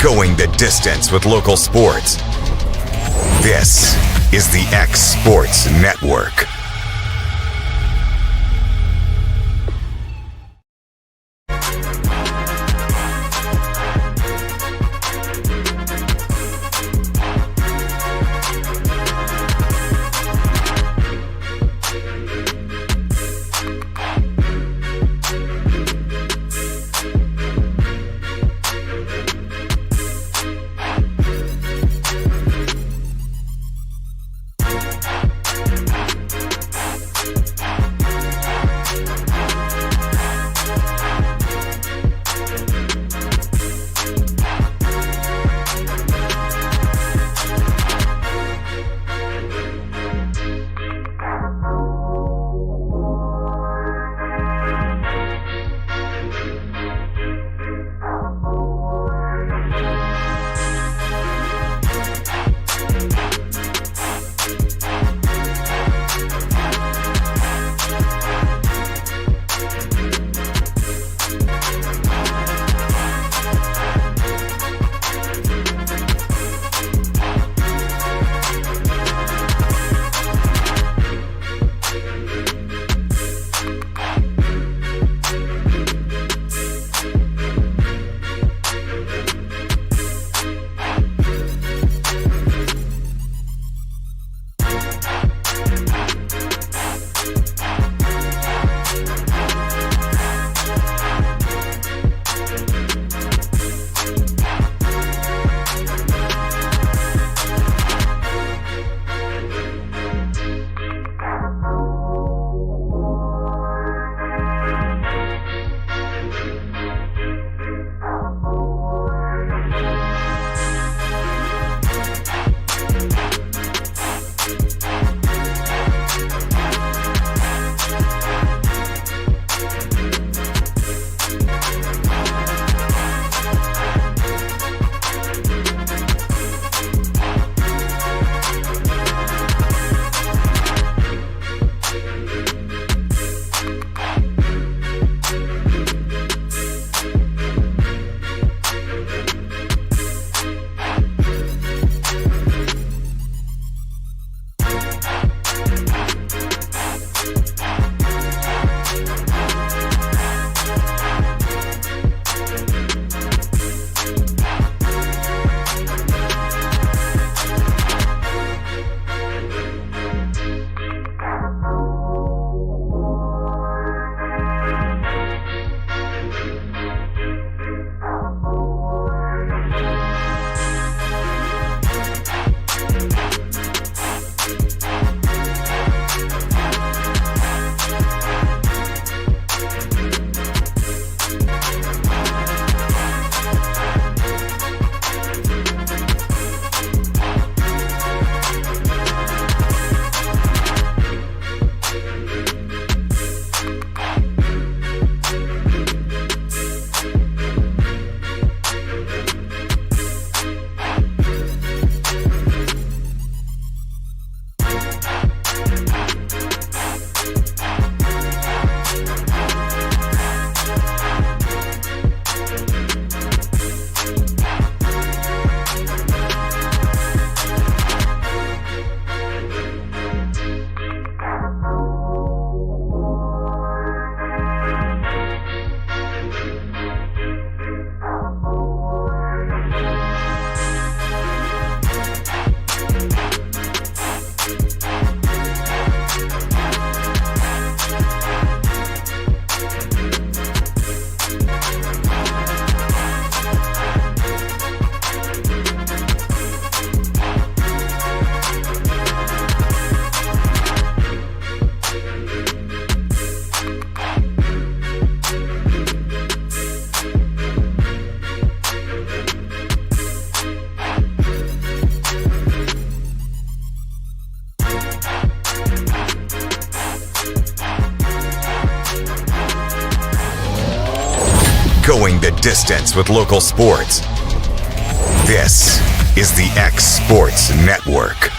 Going the distance with local sports. This is the X Sports Network. Going the distance with local sports. This is the X Sports Network.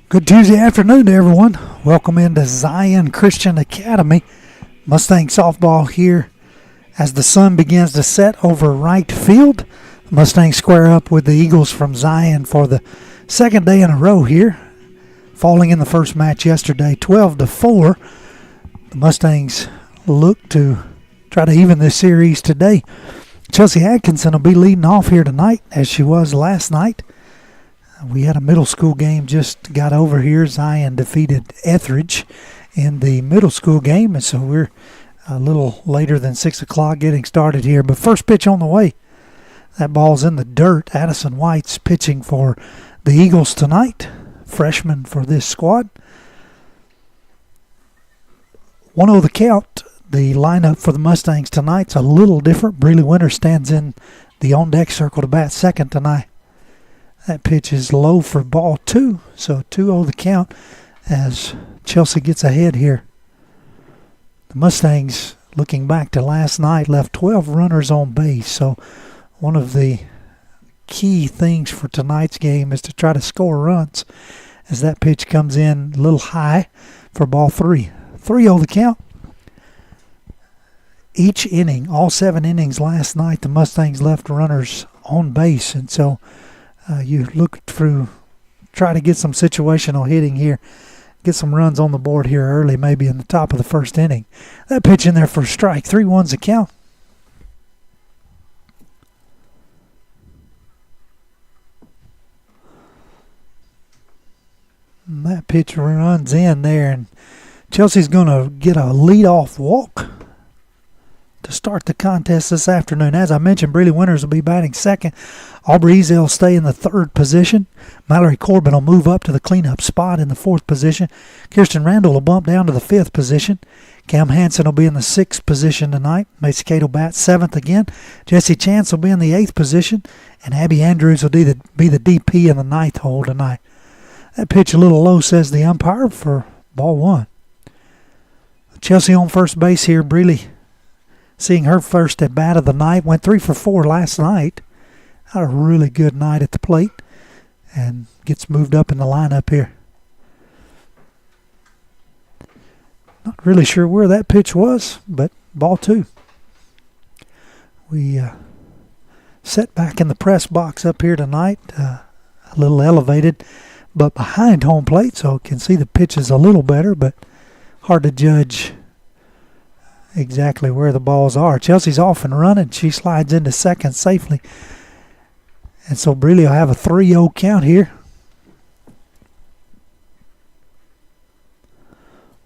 Good Tuesday afternoon to everyone. Welcome into Zion Christian Academy. Mustang softball here As the sun begins to set over right field, the Mustangs square up with the Eagles from Zion for the second day in a row here, falling in the first match yesterday, 12-4. The Mustangs look to try to even this series today. Chelsea Atkinson will be leading off here tonight, as she was last night. We had a middle school game just got over here. Zion defeated Etheridge in the middle school game, and so we're a little later than 6 o'clock getting started here. But first pitch on the way. That ball's in the dirt. Addison White's pitching for the Eagles tonight, freshman for this squad. 1-0 the count. The lineup for the Mustangs tonight's a little different. Breely Winter stands in the on-deck circle to bat second tonight. That pitch is low for ball 2, so 2-0 the count as Chelsea gets ahead here. The Mustangs, looking back to last night, left 12 runners on base, so one of the key things for tonight's game is to try to score runs as that pitch comes in a little high for ball 3. 3-0 the count. Each inning, all 7 innings last night, the Mustangs left runners on base, and so you look through, try to get some situational hitting here, get some runs on the board here early, maybe in the top of the first inning. That pitch in there for a strike, 3-1's the count. And that pitch runs in there, and Chelsea's going to get a leadoff walk to start the contest this afternoon. As I mentioned, Breely Winters will be batting second. Aubrey Ezel will stay in the third position. Mallory Corbin will move up to the cleanup spot in the fourth position. Kirsten Randall will bump down to the fifth position. Cam Hansen will be in the sixth position tonight. Macy Cate will bat seventh again. Jesse Chance will be in the eighth position. And Abby Andrews will be the DP in the ninth hole tonight. That pitch a little low, says the umpire, for ball 1. Chelsea on first base here. Breely seeing her first at bat of the night. Went 3 for 4 last night. Had a really good night at the plate. And gets moved up in the lineup here. Not really sure where that pitch was, but ball 2. We set back in the press box up here tonight. A little elevated, but behind home plate, so can see the pitches a little better, but hard to judge exactly where the balls are. Chelsea's off and running. She slides into second safely. And so Breely will have a 3-0 count here,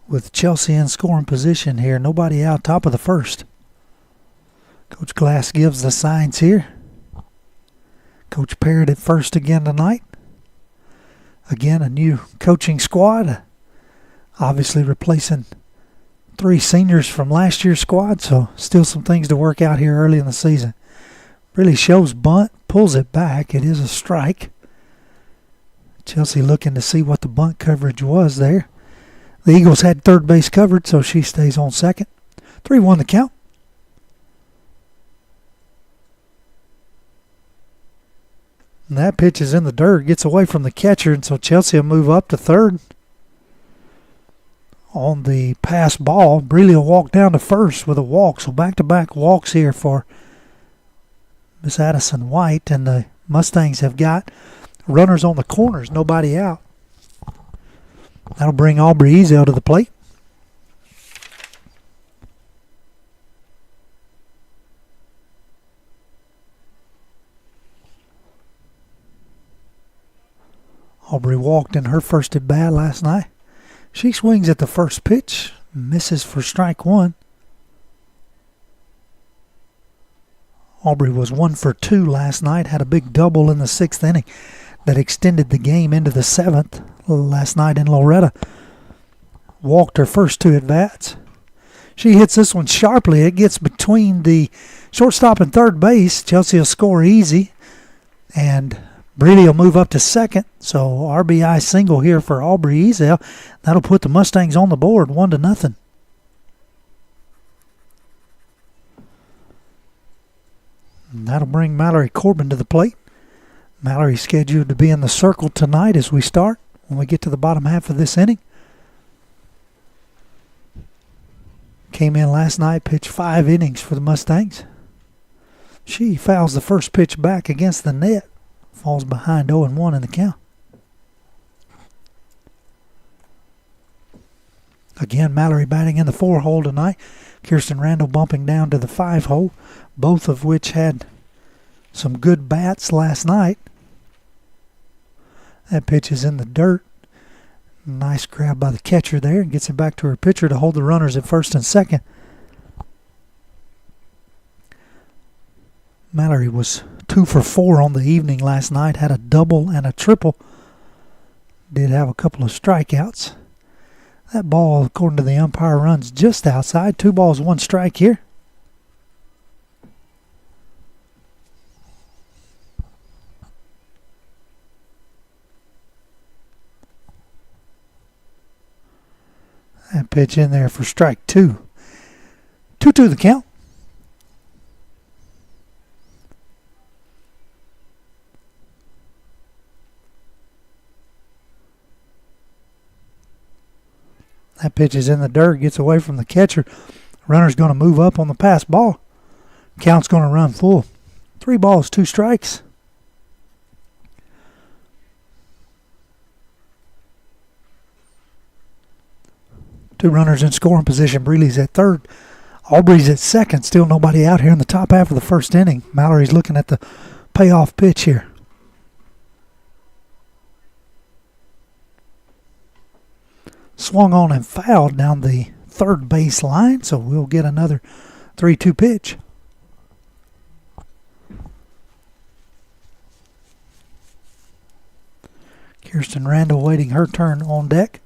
with Chelsea in scoring position here. Nobody out, top of the first. Coach Glass gives the signs here. Coach Parrott at first again tonight. Again, a new coaching squad. Obviously replacing 3 seniors from last year's squad, so still some things to work out here early in the season. Really shows bunt, pulls it back. It is a strike. Chelsea looking to see what the bunt coverage was there. The Eagles had third base covered, so she stays on second. 3-1 the count. And that pitch is in the dirt, gets away from the catcher, and so Chelsea will move up to third. On the pass ball, Breely will walk down to first with a walk. So back-to-back walks here for Miss Addison White. And the Mustangs have got runners on the corners, nobody out. That'll bring Aubrey Ezel to the plate. Aubrey walked in her first at bat last night. She swings at the first pitch, misses for strike 1. Aubrey was 1 for 2 last night, had a big double in the 6th inning that extended the game into the 7th last night in Loretto. Walked her first 2 at-bats. She hits this one sharply. It gets between the shortstop and third base. Chelsea will score easy, and Breely will move up to second, so RBI single here for Aubrey Ezel. That'll put the Mustangs on the board, 1-0. And that'll bring Mallory Corbin to the plate. Mallory scheduled to be in the circle tonight as we start, when we get to the bottom half of this inning. Came in last night, pitched 5 innings for the Mustangs. She fouls the first pitch back against the net. Falls behind 0-1 in the count. Again, Mallory batting in the 4-hole tonight. Kirsten Randall bumping down to the 5-hole, both of which had some good bats last night. That pitch is in the dirt. Nice grab by the catcher there and gets it back to her pitcher to hold the runners at first and second. Mallory was 2 for 4 on the evening last night, had a double and a triple. Did have a couple of strikeouts. That ball, according to the umpire, runs just outside. 2 balls, 1 strike here. That pitch in there for strike 2. 2-2 the count. That pitch is in the dirt, gets away from the catcher. Runner's going to move up on the pass ball. Count's going to run full. 3 balls, 2 strikes. Two runners in scoring position. Breeley's at third. Aubrey's at second. Still nobody out here in the top half of the first inning. Mallory's looking at the payoff pitch here. Swung on and fouled down the third base line, so we'll get another 3-2 pitch. Kirsten Randall waiting her turn on deck.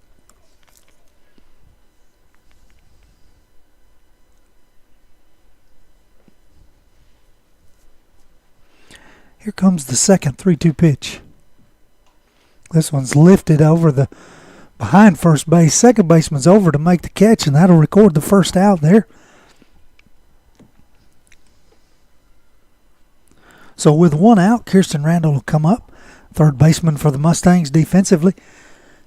Here comes the second 3-2 pitch. This one's lifted over the behind first base. Second baseman's over to make the catch, and that'll record the first out there. So with 1 out, Kirsten Randall will come up. Third baseman for the Mustangs defensively.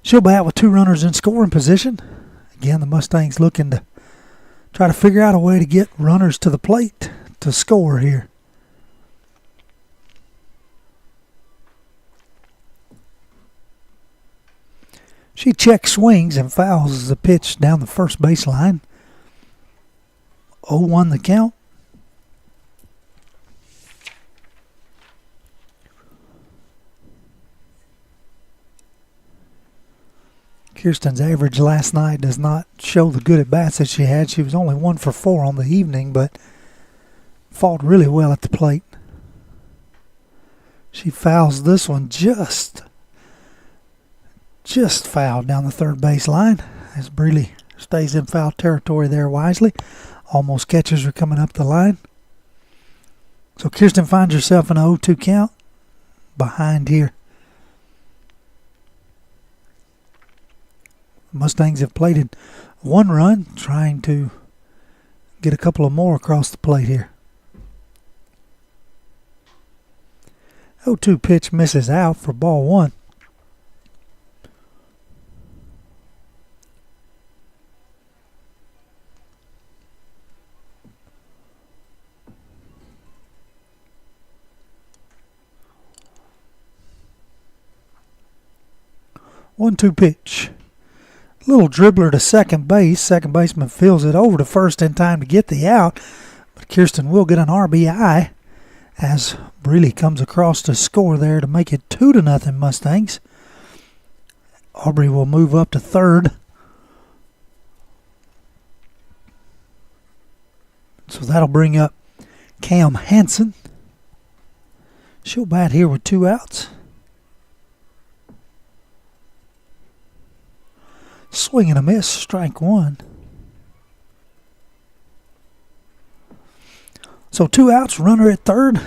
She'll bat with 2 runners in scoring position. Again, the Mustangs looking to try to figure out a way to get runners to the plate to score here. She check swings and fouls the pitch down the first baseline. 0-1 the count. Kirsten's average last night does not show the good at-bats that she had. She was only 1 for 4 on the evening, but fought really well at the plate. She fouls this one just fouled down the third base line as Breeley stays in foul territory there wisely. Almost catches her coming up the line. So Kirsten finds herself in a 0-2 count behind here. Mustangs have plated 1 run, trying to get a couple of more across the plate here. 0-2 pitch misses out for ball 1. One-two pitch. Little dribbler to second base. Second baseman fields it over to first in time to get the out. But Kirsten will get an RBI as Breeley comes across to score there to make it 2-0 Mustangs. Aubrey will move up to third. So that'll bring up Cam Hansen. She'll bat here with 2 outs. Swing and a miss, strike 1. So 2 outs, runner at third.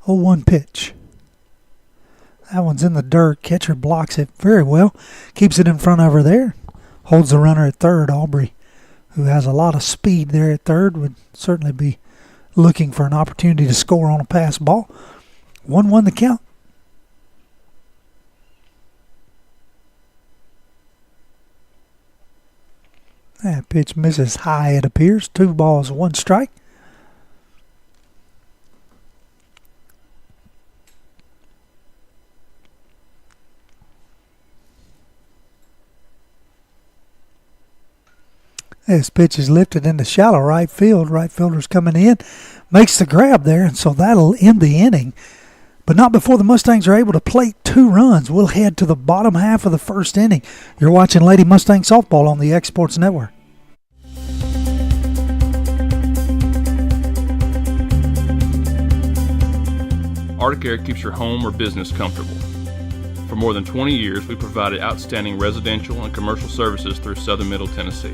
0-1 pitch. That one's in the dirt. Catcher blocks it very well. Keeps it in front of her there. Holds the runner at third. Aubrey, who has a lot of speed there at third, would certainly be looking for an opportunity to score on a pass ball. 1-1 the count. Pitch misses high, it appears. 2 balls, 1 strike. This pitch is lifted into shallow right field. Right fielder's coming in, makes the grab there, and so that'll end the inning. But not before the Mustangs are able to plate 2 runs. We'll head to the bottom half of the first inning. You're watching Lady Mustang Softball on the X Sports Network. Arctic Air keeps your home or business comfortable. For more than 20 years, we provided outstanding residential and commercial services through southern Middle Tennessee.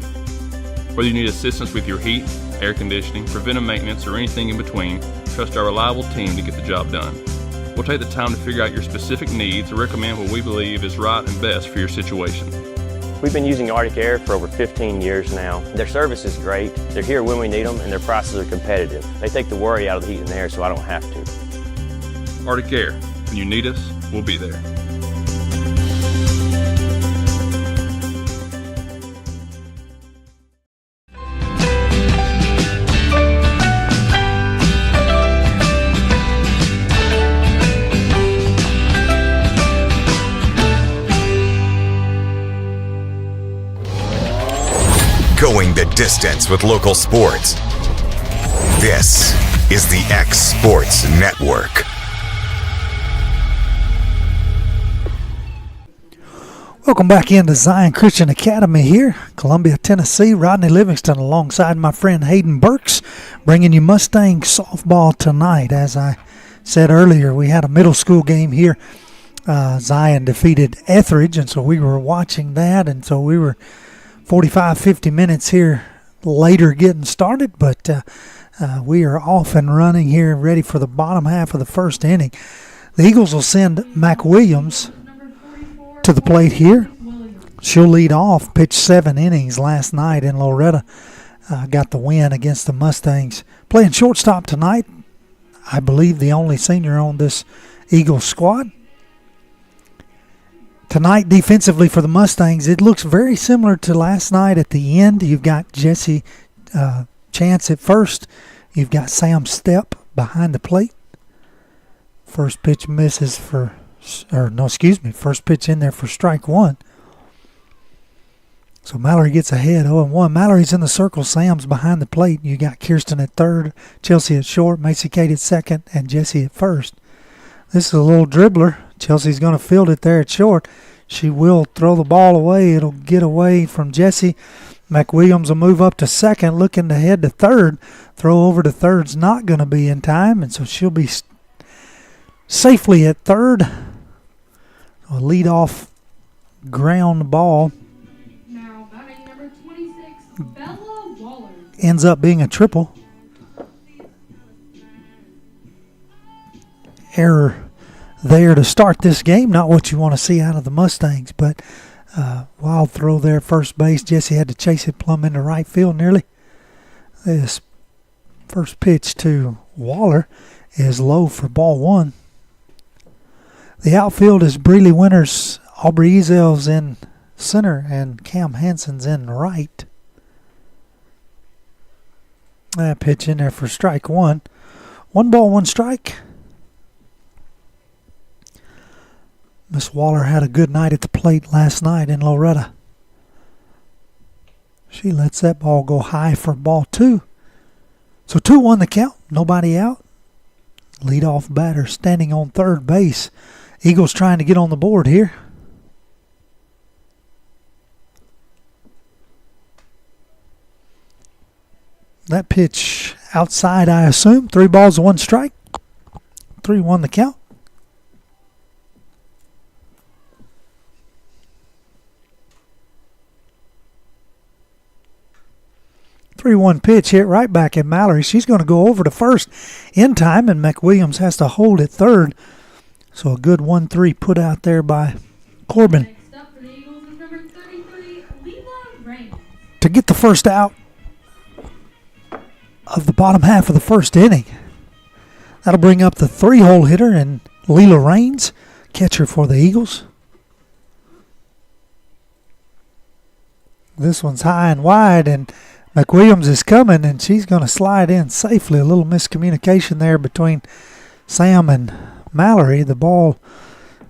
Whether you need assistance with your heat, air conditioning, preventive maintenance, or anything in between, trust our reliable team to get the job done. We'll take the time to figure out your specific needs and recommend what we believe is right and best for your situation. We've been using Arctic Air for over 15 years now. Their service is great, they're here when we need them, and their prices are competitive. They take the worry out of the heat and air so I don't have to. Arctic Air. When you need us, we'll be there. Going the distance with local sports. This is the X Sports Network. Welcome back into Zion Christian Academy here, Columbia, Tennessee. Rodney Livingston alongside my friend Hayden Burks, bringing you Mustang softball tonight. As I said earlier, we had a middle school game here. Zion defeated Etheridge, and so we were watching that, and so we were 45, 50 minutes here later getting started, but we are off and running here, ready for the bottom half of the first inning. The Eagles will send Mac Williams to the plate here. She'll lead off, pitched 7 innings last night in Loretto. Got the win against the Mustangs. Playing shortstop tonight, I believe the only senior on this Eagles squad. Tonight, defensively for the Mustangs, it looks very similar to last night at the end. You've got Jesse Chance at first. You've got Sam Stepp behind the plate. First pitch misses first pitch in there for strike 1. So Mallory gets ahead 0-1. Mallory's in the circle. Sam's behind the plate. You got Kirsten at third, Chelsea at short, Macy Kate at second, and Jesse at first. This is a little dribbler. Chelsea's going to field it there at short. She will throw the ball away. It'll get away from Jesse. McWilliams will move up to second, looking to head to third. Throw over to third's not going to be in time, and so she'll be safely at third. A leadoff ground ball. Now batting number 26, Bella Waller. Ends up being a triple. Error there to start this game. Not what you want to see out of the Mustangs, but wild throw there at first base. Jesse had to chase it plumb into right field nearly. This first pitch to Waller is low for ball 1. The outfield is Breeley Winters, Aubrey Ezel's in center, and Cam Hansen's in right. That pitch in there for strike 1. 1 ball, 1 strike. Miss Waller had a good night at the plate last night in Loretto. She lets that ball go high for ball 2. So 2-1 the count, nobody out. Leadoff batter standing on third base. Eagles trying to get on the board here. That pitch outside, I assume. 3 balls, 1 strike. 3-1 the count. Three-one pitch hit right back at Mallory. She's going to go over to first in time, and McWilliams has to hold at third. So a good 1-3 put out there by Corbin. Next up for the Eagles is number 33, Leela Rain. To get the first out of the bottom half of the first inning. That'll bring up the 3-hole hitter and Leela Rains, catcher for the Eagles. This one's high and wide, and McWilliams is coming, and she's going to slide in safely. A little miscommunication there between Sam and Mallory. The ball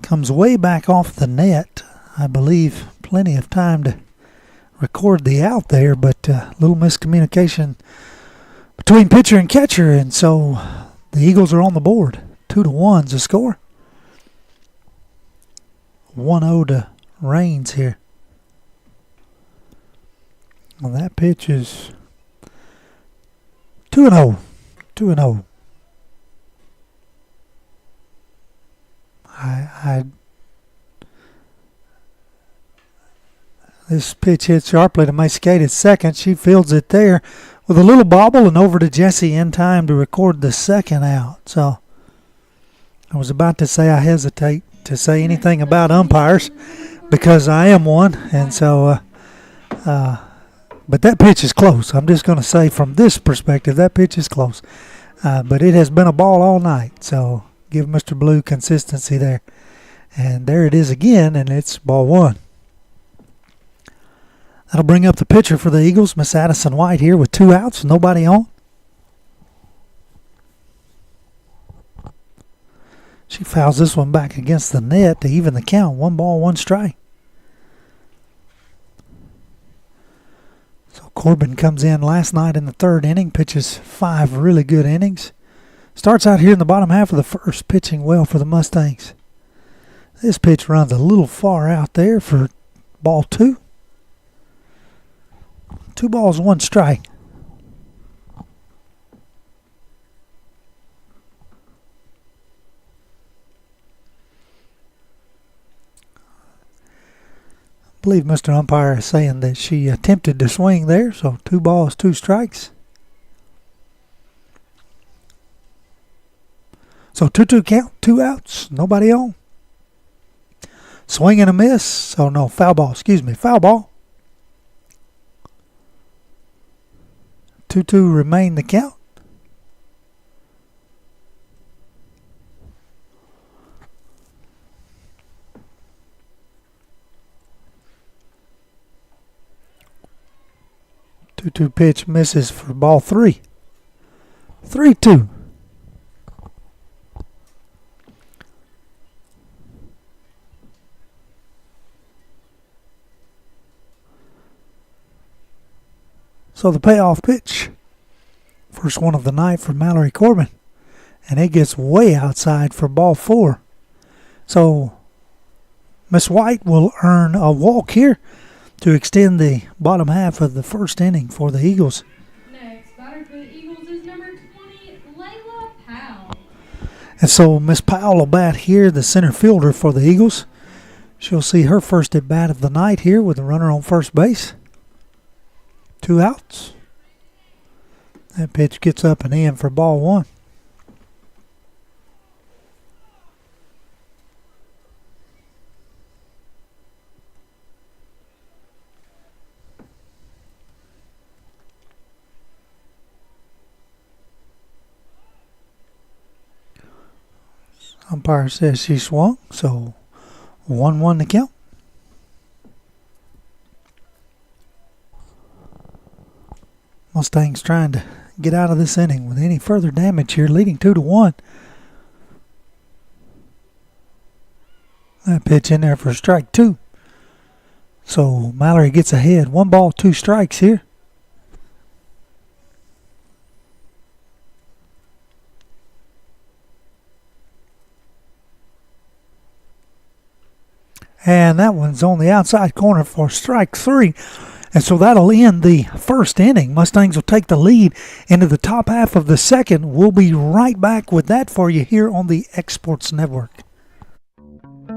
comes way back off the net. I believe plenty of time to record the out there, but a little miscommunication between pitcher and catcher, and so the Eagles are on the board. 2-1's the score. 1-0 to Raines here. Well, that pitch is 2-0. 2-0. This pitch hits sharply to Mascate at second. She fields it there with a little bobble and over to Jesse in time to record the second out. So I was about to say I hesitate to say anything about umpires because I am one, and so but that pitch is close. I'm just going to say from this perspective, that pitch is close. But it has been a ball all night, so give Mr. Blue consistency there. And there it is again, and it's ball one. That'll bring up the pitcher for the Eagles, Miss Addison White here with 2 outs, nobody on. She fouls this one back against the net to even the count. 1 ball, 1 strike. So Corbin comes in last night in the 3rd inning, pitches 5 really good innings. Starts out here in the bottom half of the 1st, pitching well for the Mustangs. This pitch runs a little far out there for ball 2. 2 balls, 1 strike. I believe Mr. Umpire is saying that she attempted to swing there, so 2 balls, 2 strikes. So 2-2 count, 2 outs, nobody on. Swing and a miss. Oh no, foul ball, foul ball. 2-2 remain the count. Two pitch misses for ball 3. 3-2. So the payoff pitch, first one of the night for Mallory Corbin, and it gets way outside for ball 4. So Miss White will earn a walk here to extend the bottom half of the 1st inning for the Eagles. Next batter for the Eagles is number 20, Layla Powell. And so Miss Powell will bat here, the center fielder for the Eagles. She'll see her first at bat of the night here with a runner on first base. 2 outs. That pitch gets up and in for ball 1. Umpire says she swung, so 1-1 to count. Mustangs trying to get out of this inning with any further damage here, leading 2-1. That pitch in there for strike 2. So Mallory gets ahead. 1 ball, 2 strikes here. And that one's on the outside corner for strike 3. And so that'll end the 1st inning. Mustangs will take the lead into the top half of the 2nd. We'll be right back with that for you here on the Exports Network.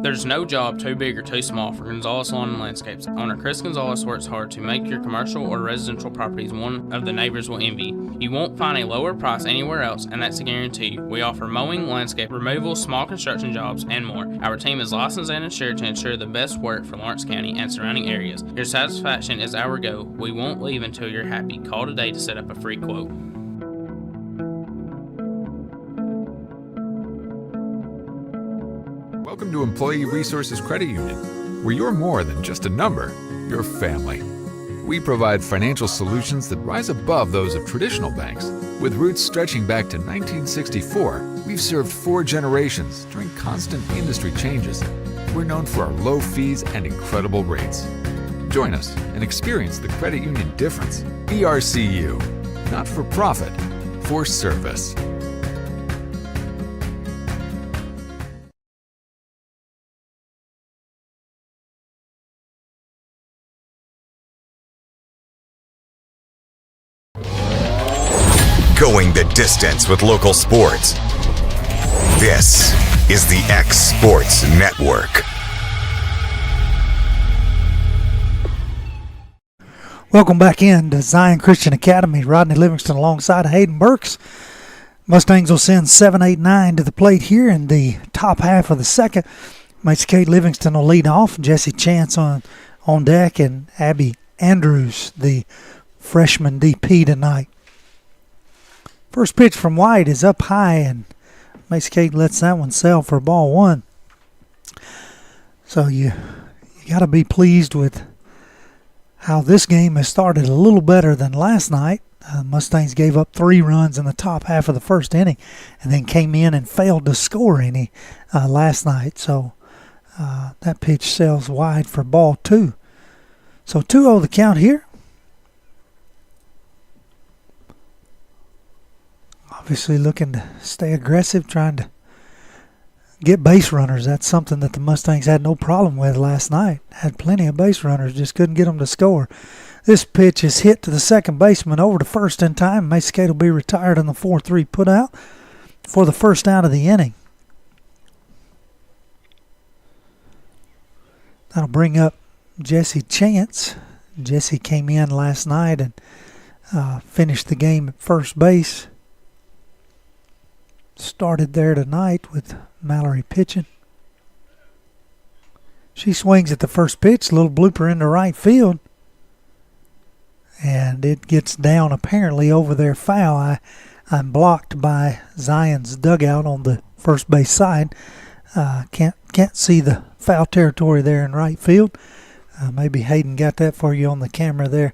There's no job too big or too small for Gonzalez Lawn and Landscapes. Owner Chris Gonzalez works hard to make your commercial or residential properties one of the neighbors will envy. You won't find a lower price anywhere else, and that's a guarantee. We offer mowing, landscape removal, small construction jobs, and more. Our team is licensed and insured to ensure the best work for Lawrence County and surrounding areas. Your satisfaction is our goal. We won't leave until you're happy. Call today to set up a free quote. Welcome to Employee Resources Credit Union, where you're more than just a number, you're family. We provide financial solutions that rise above those of traditional banks. With roots stretching back to 1964, we've served 4 generations during constant industry changes. We're known for our low fees and incredible rates. Join us and experience the credit union difference. ERCU, not for profit, for service. Going the distance with local sports. This is the X Sports Network. Welcome back in to Zion Christian Academy. Rodney Livingston alongside Hayden Burks. Mustangs will send 7-8-9 to the plate here in the top half of the second. Macy Kate Livingston will lead off. Jesse Chance on deck, and Abby Andrews, the freshman DP tonight. First pitch from White is up high, and Macy Kate lets that one sail for ball 1. So you got to be pleased with how this game has started a little better than last night. Mustangs gave up 3 runs in the top half of the first inning and then came in and failed to score any last night. So that pitch sails wide for ball 2. So 2-0 the count here. Obviously looking to stay aggressive, trying to get base runners. That's something that the Mustangs had no problem with last night. Had plenty of base runners, just couldn't get them to score. This pitch is hit to the second baseman over to first in time. Macy Kate will be retired on the 4-3 putout for the first out of the inning. That'll bring up Jesse Chance. Jesse came in last night and finished the game at first base. Started there tonight with Mallory pitching. She swings at the first pitch, a little blooper into right field. And it gets down apparently over there foul. I'm blocked by Zion's dugout on the first base side. Can't see the foul territory there in right field. Maybe Hayden got that for you on the camera there.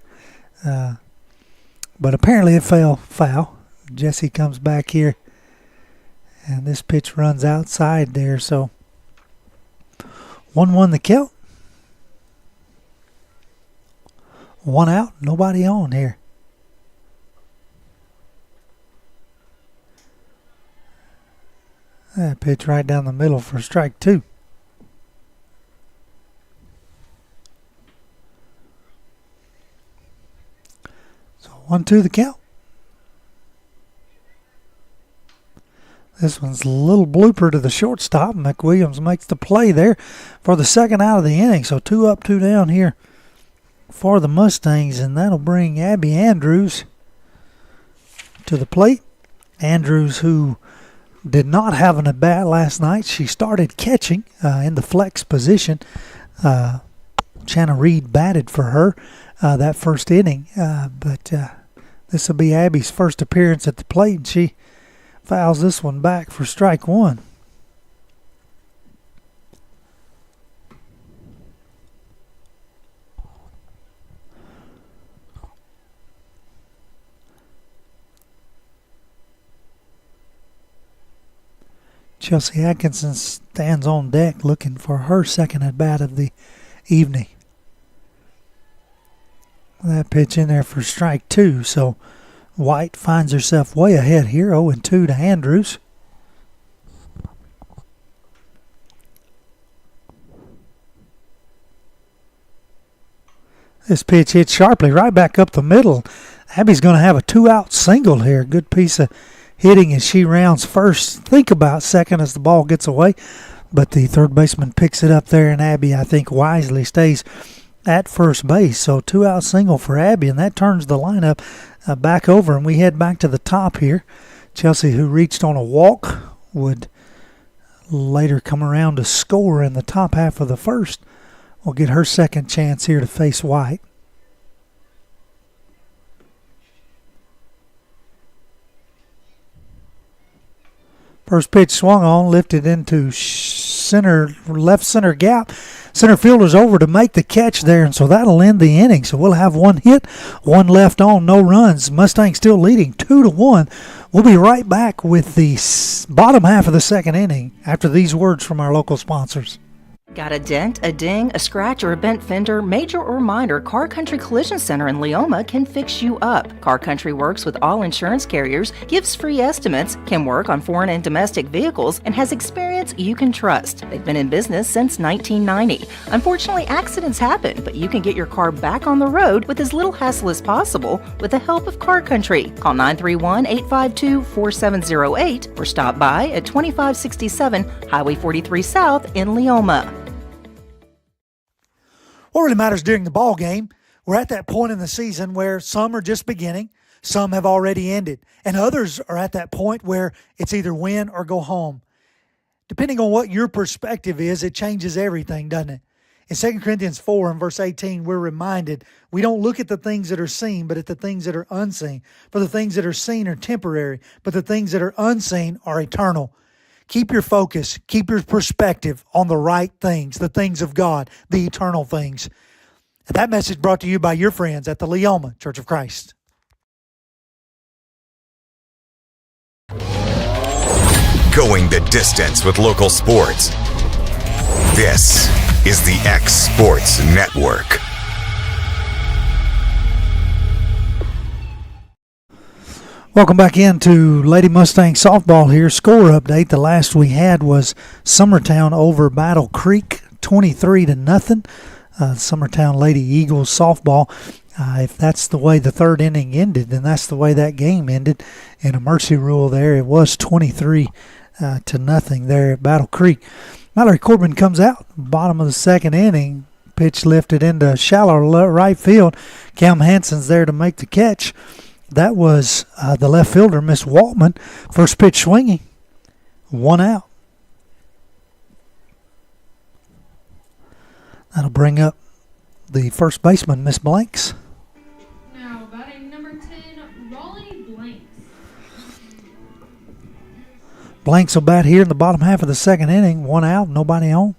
But apparently it fell foul. Jesse comes back here. And this pitch runs outside there, so 1-1 the count. 1 out, nobody on here. That pitch right down the middle for strike 2. So 1-2 the count. This one's a little blooper to the shortstop. McWilliams makes the play there for the second out of the inning. So 2 up, 2 down here for the Mustangs, and that'll bring Abby Andrews to the plate. Andrews, who did not have an at-bat last night. She started catching in the flex position. Channa Reed batted for her that first inning. But this will be Abby's first appearance at the plate, and she fouls this one back for strike 1. Chelsea Atkinson stands on deck looking for her second at bat of the evening. That pitch in there for strike 2, so White finds herself way ahead here, 0-2 to Andrews. This pitch hits sharply right back up the middle. Abby's going to have a 2-out single here. Good piece of hitting as she rounds first. Think about second as the ball gets away. But the third baseman picks it up there, and Abby, I think, wisely stays at first base. So 2-out single for Abby, and that turns the lineup back over, and we head back to the top here. Chelsea, who reached on a walk, would later come around to score in the top half of the first. Will get her second chance here to face White. First pitch swung on, lifted into left center gap. Center fielder's over to make the catch there, and so that'll end the inning. So we'll have one hit, one left on, no runs. Mustangs still leading 2-1. We'll be right back with the bottom half of the second inning after these words from our local sponsors. Got a dent, a ding, a scratch, or a bent fender? Major or minor, Car Country Collision Center in Leoma can fix you up. Car Country works with all insurance carriers, gives free estimates, can work on foreign and domestic vehicles, and has experience you can trust. They've been in business since 1990. Unfortunately, accidents happen, but you can get your car back on the road with as little hassle as possible with the help of Car Country. Call 931-852-4708 or stop by at 2567 Highway 43 South in Leoma. What really matters during the ball game, we're at that point in the season where some are just beginning, some have already ended, and others are at that point where it's either win or go home. Depending on what your perspective is, it changes everything, doesn't it? In 2 Corinthians 4 and verse 18, we're reminded we don't look at the things that are seen, but at the things that are unseen. For the things that are seen are temporary, but the things that are unseen are eternal. Keep your focus, keep your perspective on the right things, the things of God, the eternal things. And that message brought to you by your friends at the Leoma Church of Christ. Going the distance with local sports. This is the X Sports Network. Welcome back into Lady Mustang softball here. Score update. The last we had was Summertown over Battle Creek, 23-0. Summertown Lady Eagles softball. If that's the way the third inning ended, then that's the way that game ended. In a mercy rule there, it was 23-0 there at Battle Creek. Mallory Corbin comes out, bottom of the second inning. Pitch lifted into shallow right field. Cam Hansen's there to make the catch. That was the left fielder, Miss Waltman. First pitch swinging. 1 out. That'll bring up the first baseman, Miss Blanks. Now batting number 10, Raleigh Blanks. Blanks will bat here in the bottom half of the second inning. 1 out, nobody on.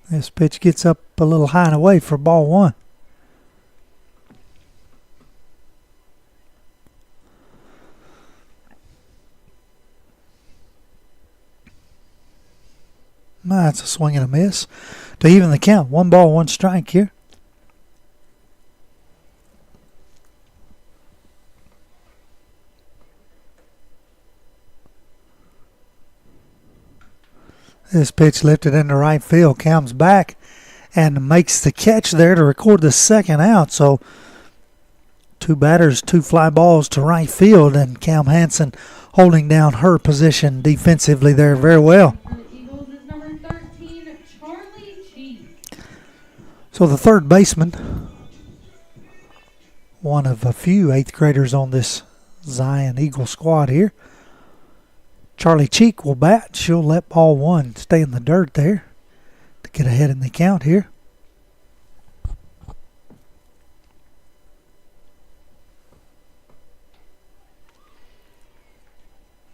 This pitch gets up a little high and away for ball 1. That's a swing and a miss to even the count. 1 ball, 1 strike here. This pitch lifted into right field. Comes back and makes the catch there to record the second out. So 2 batters, 2 fly balls to right field, and Cam Hansen holding down her position defensively there very well. So the third baseman, one of a few 8th graders on this Zion Eagle squad here. Charlie Cheek will bat. She'll let ball 1 stay in the dirt there to get ahead in the count here.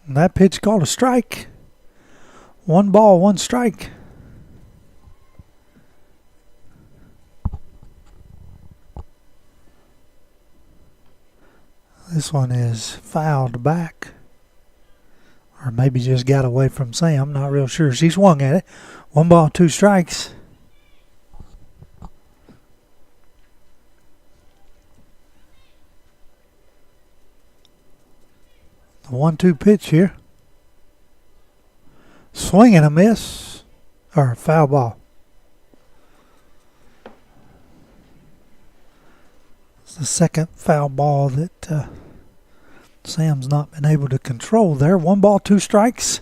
And that pitch called a strike. 1 ball, 1 strike. This one is fouled back. Or maybe just got away from Sam. Not real sure. She swung at it. 1 ball, 2 strikes. The 1-2 pitch here. Swing and a miss. Or foul ball. It's the second foul ball that Sam's not been able to control there. 1 ball, 2 strikes.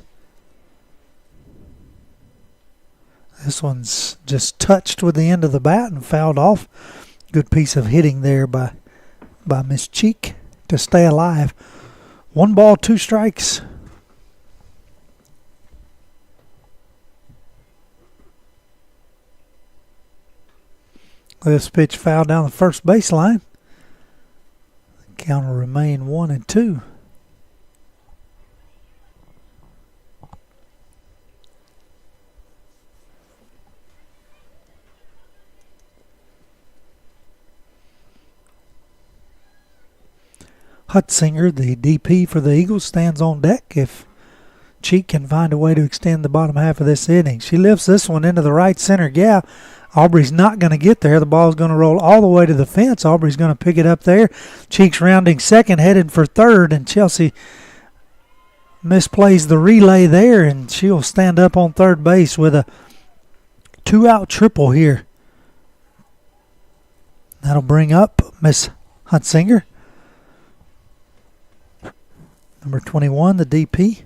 This one's just touched with the end of the bat and fouled off. Good piece of hitting there by Miss Cheek to stay alive. 1 ball, 2 strikes. This pitch fouled down the first baseline. Count will remain 1-2. Hutzinger, the DP for the Eagles, stands on deck if Cheek can find a way to extend the bottom half of this inning. She lifts this one into the right center gap. Aubrey's not going to get there. The ball's going to roll all the way to the fence. Aubrey's going to pick it up there. Cheek's rounding second, headed for third, and Chelsea misplays the relay there, and she'll stand up on third base with a 2-out triple here. That'll bring up Miss Hutzinger. Number 21, the DP.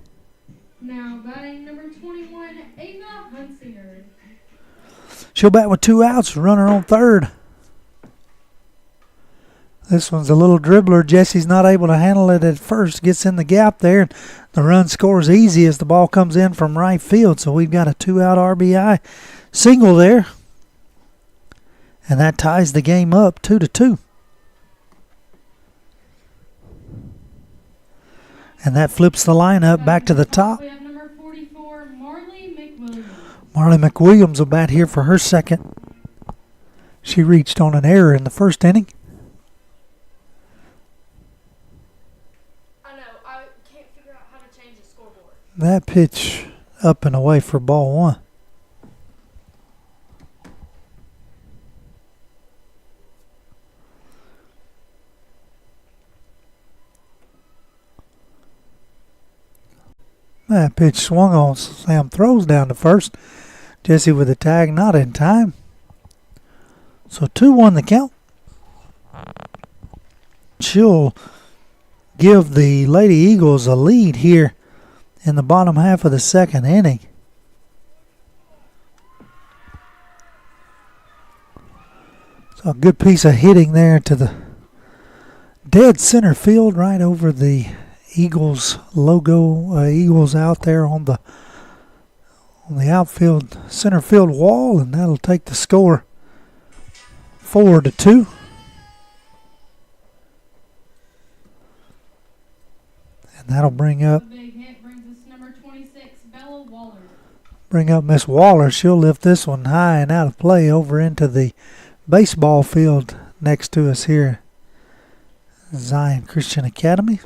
Now batting number 21, Ava Hunsinger. She'll bat with 2 outs, runner on third. This one's a little dribbler. Jesse's not able to handle it at first. Gets in the gap there. The run scores easy as the ball comes in from right field. So we've got a 2-out RBI single there. And that ties the game up 2-2. And that flips the lineup back to the top. We have number 44, Marley McWilliams. Marley McWilliams will bat here for her second. She reached on an error in the first inning. I know, I can't figure out how to change the scoreboard. That pitch up and away for ball one. That pitch swung on. Sam throws down to first. Jesse with the tag, not in time. So 2-1 the count. She'll give the Lady Eagles a lead here in the bottom half of the second inning. So a good piece of hitting there to the dead center field right over the Eagles logo. Eagles out there on the outfield center field wall, and that'll take the score 4-2. And that'll bring up The big hit brings us number 26, Bella Waller. bring up Miss Waller. She'll lift this one high and out of play over into the baseball field next to us here at Zion Christian Academy.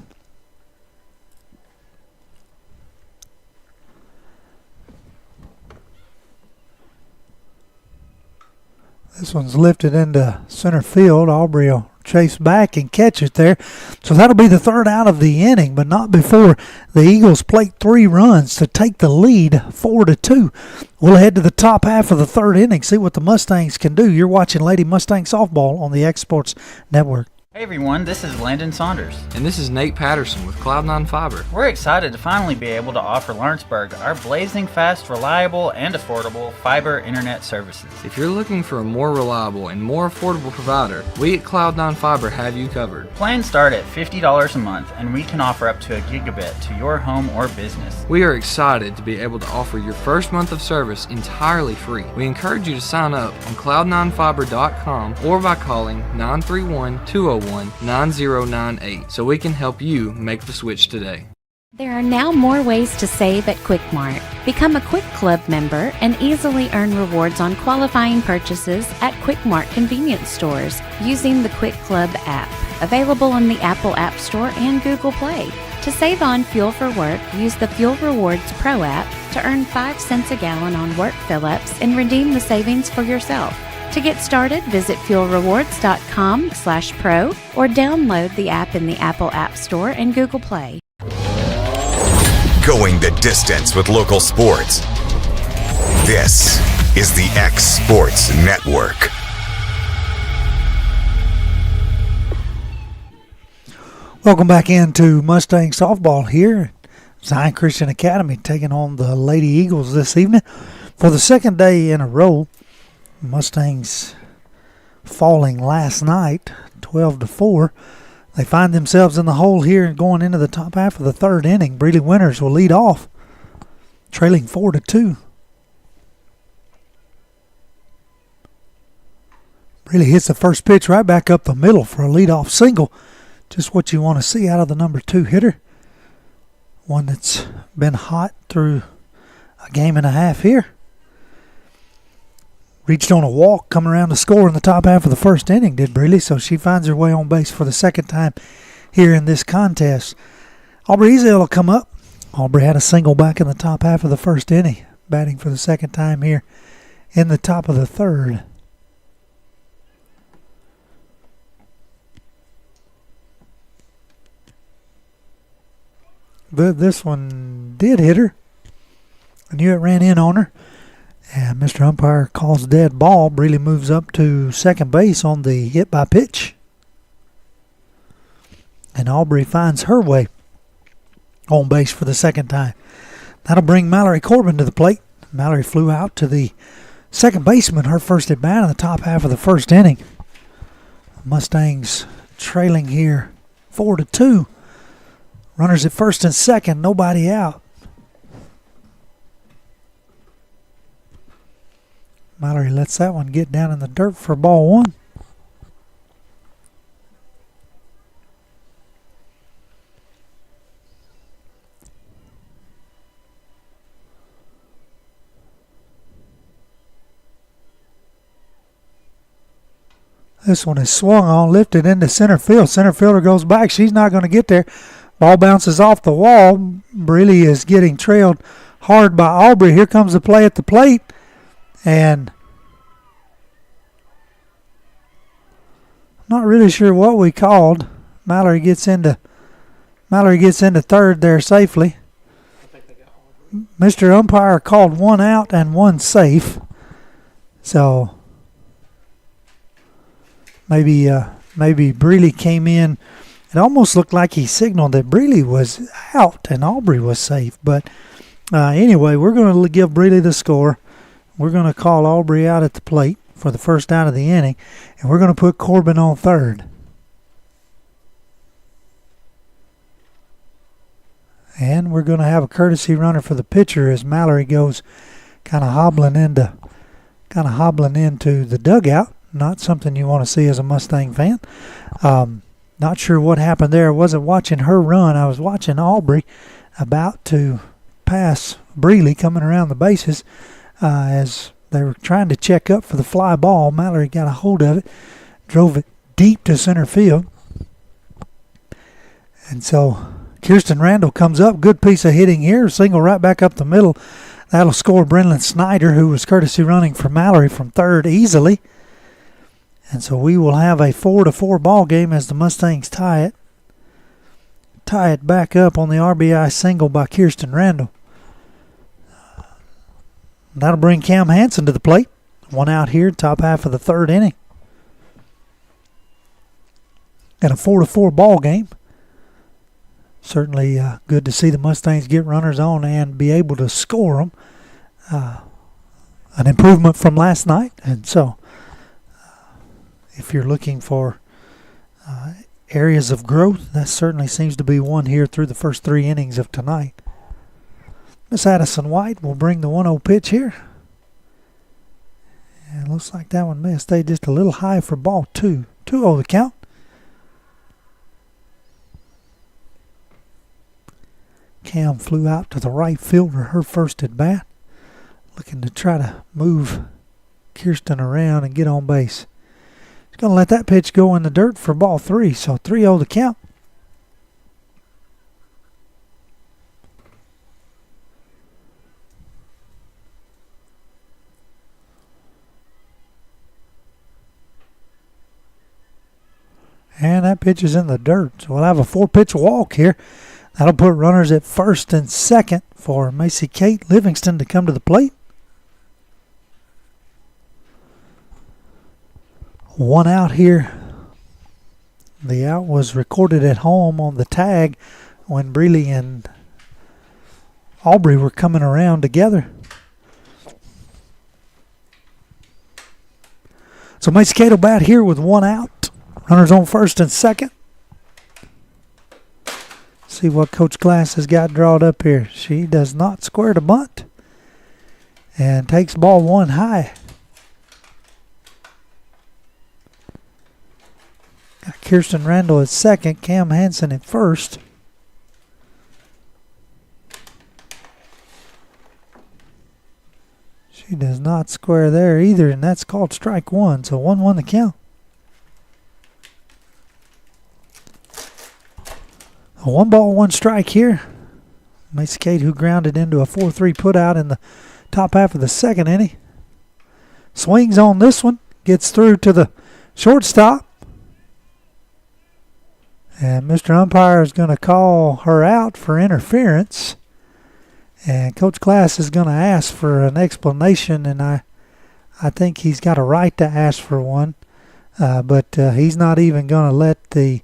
This one's lifted into center field. Aubrey will chase back and catch it there. So that'll be the third out of the inning, but not before the Eagles plate 3 runs to take the lead 4-2. We'll head to the top half of the third inning, see what the Mustangs can do. You're watching Lady Mustang Softball on the X Sports Network. Hey everyone, this is Landon Saunders. And this is Nate Patterson with Cloud9 Fiber. We're excited to finally be able to offer Lawrenceburg our blazing fast, reliable, and affordable fiber internet services. If you're looking for a more reliable and more affordable provider, we at Cloud9 Fiber have you covered. Plans start at $50 a month, and we can offer up to a gigabit to your home or business. We are excited to be able to offer your first month of service entirely free. We encourage you to sign up on cloud9fiber.com or by calling 931-201-9098 so we can help you make the switch today. There are now more ways to save at Quick Mart. Become a Quick Club member and easily earn rewards on qualifying purchases at Quick Mart convenience stores using the Quick Club app, available on the Apple App Store and Google Play. To save on fuel for work, use the Fuel Rewards Pro app to earn 5 cents a gallon on work fill-ups and redeem the savings for yourself. To get started, visit fuelrewards.com/pro or download the app in the Apple App Store and Google Play. Going the distance with local sports. This is the X Sports Network. Welcome back into Mustang Softball here. Zion Christian Academy taking on the Lady Eagles this evening. For the second day in a row, Mustangs falling last night, 12-4. They find themselves in the hole here and going into the top half of the third inning. Breeley Winters will lead off, trailing 4-2. Breeley hits the first pitch right back up the middle for a leadoff single. Just what you want to see out of the number 2 hitter. One that's been hot through a game and a half here. Reached on a walk, coming around to score in the top half of the first inning, did Breeley, so she finds her way on base for the second time here in this contest. Aubrey Ezel will come up. Aubrey had a single back in the top half of the first inning, batting for the second time here in the top of the third. But this one did hit her. I knew it ran in on her. And Mr. Umpire calls dead ball. Breeley moves up to second base on the hit by pitch. And Aubrey finds her way on base for the second time. That'll bring Mallory Corbin to the plate. Mallory flew out to the second baseman, her first at bat in the top half of the first inning. Mustangs trailing here 4-2. Runners at first and second, nobody out. Mallory lets that one get down in the dirt for ball one. This one is swung on, lifted into center field. Center fielder goes back. She's not going to get there. Ball bounces off the wall. Breeley is getting trailed hard by Aubrey. Here comes the play at the plate. And not really sure what we called. Mallory gets into third there safely. Mr. Umpire called one out and one safe. So maybe Breeley came in. It almost looked like he signaled that Breeley was out and Aubrey was safe. But anyway, we're going to give Breeley the score. We're going to call Aubrey out at the plate for the first out of the inning, and we're going to put Corbin on third. And we're going to have a courtesy runner for the pitcher as Mallory goes kind of hobbling into the dugout. Not something you want to see as a Mustang fan. Not sure what happened there. I wasn't watching her run. I was watching Aubrey about to pass Breeley coming around the bases. As they were trying to check up for the fly ball, Mallory got a hold of it, drove it deep to center field. And so Kirsten Randall comes up. Good piece of hitting here. Single right back up the middle. That'll score Brenlyn Snyder, who was courtesy running for Mallory from third easily. And so we will have a 4-4 ball game as the Mustangs tie it back up on the RBI single by Kirsten Randall. That'll bring Cam Hansen to the plate. One out here, top half of the third inning. And a 4-4 ball game. Certainly good to see the Mustangs get runners on and be able to score them. An improvement from last night. And so if you're looking for areas of growth, that certainly seems to be one here through the first three innings of tonight. Miss Addison White will bring the 1-0 pitch here. And it looks like that one may have stayed just a little high for ball two. 2-0 the count. Cam flew out to the right fielder, her first at bat. Looking to try to move Kirsten around and get on base. He's going to let that pitch go in the dirt for ball three. So 3-0 the count. And that pitch is in the dirt. So we'll have a 4-pitch walk here. That'll put runners at first and second for Macy Kate Livingston to come to the plate. One out here. The out was recorded at home on the tag when Breeley and Aubrey were coming around together. So Macy Kate will bat here with one out. Runners on first and second. See what Coach Glass has got drawn up here. She does not square the bunt. And takes ball one high. Got Kirsten Randall at second. Cam Hansen at first. She does not square there either. And that's called strike one. So 1-1 the count. A 1-ball, 1 strike here. Macy Kate, who grounded into a 4-3 putout in the top half of the second inning. Swings on this one. Gets through to the shortstop. And Mr. Umpire is going to call her out for interference. And Coach Glass is going to ask for an explanation, and I think he's got a right to ask for one. But he's not even going to let the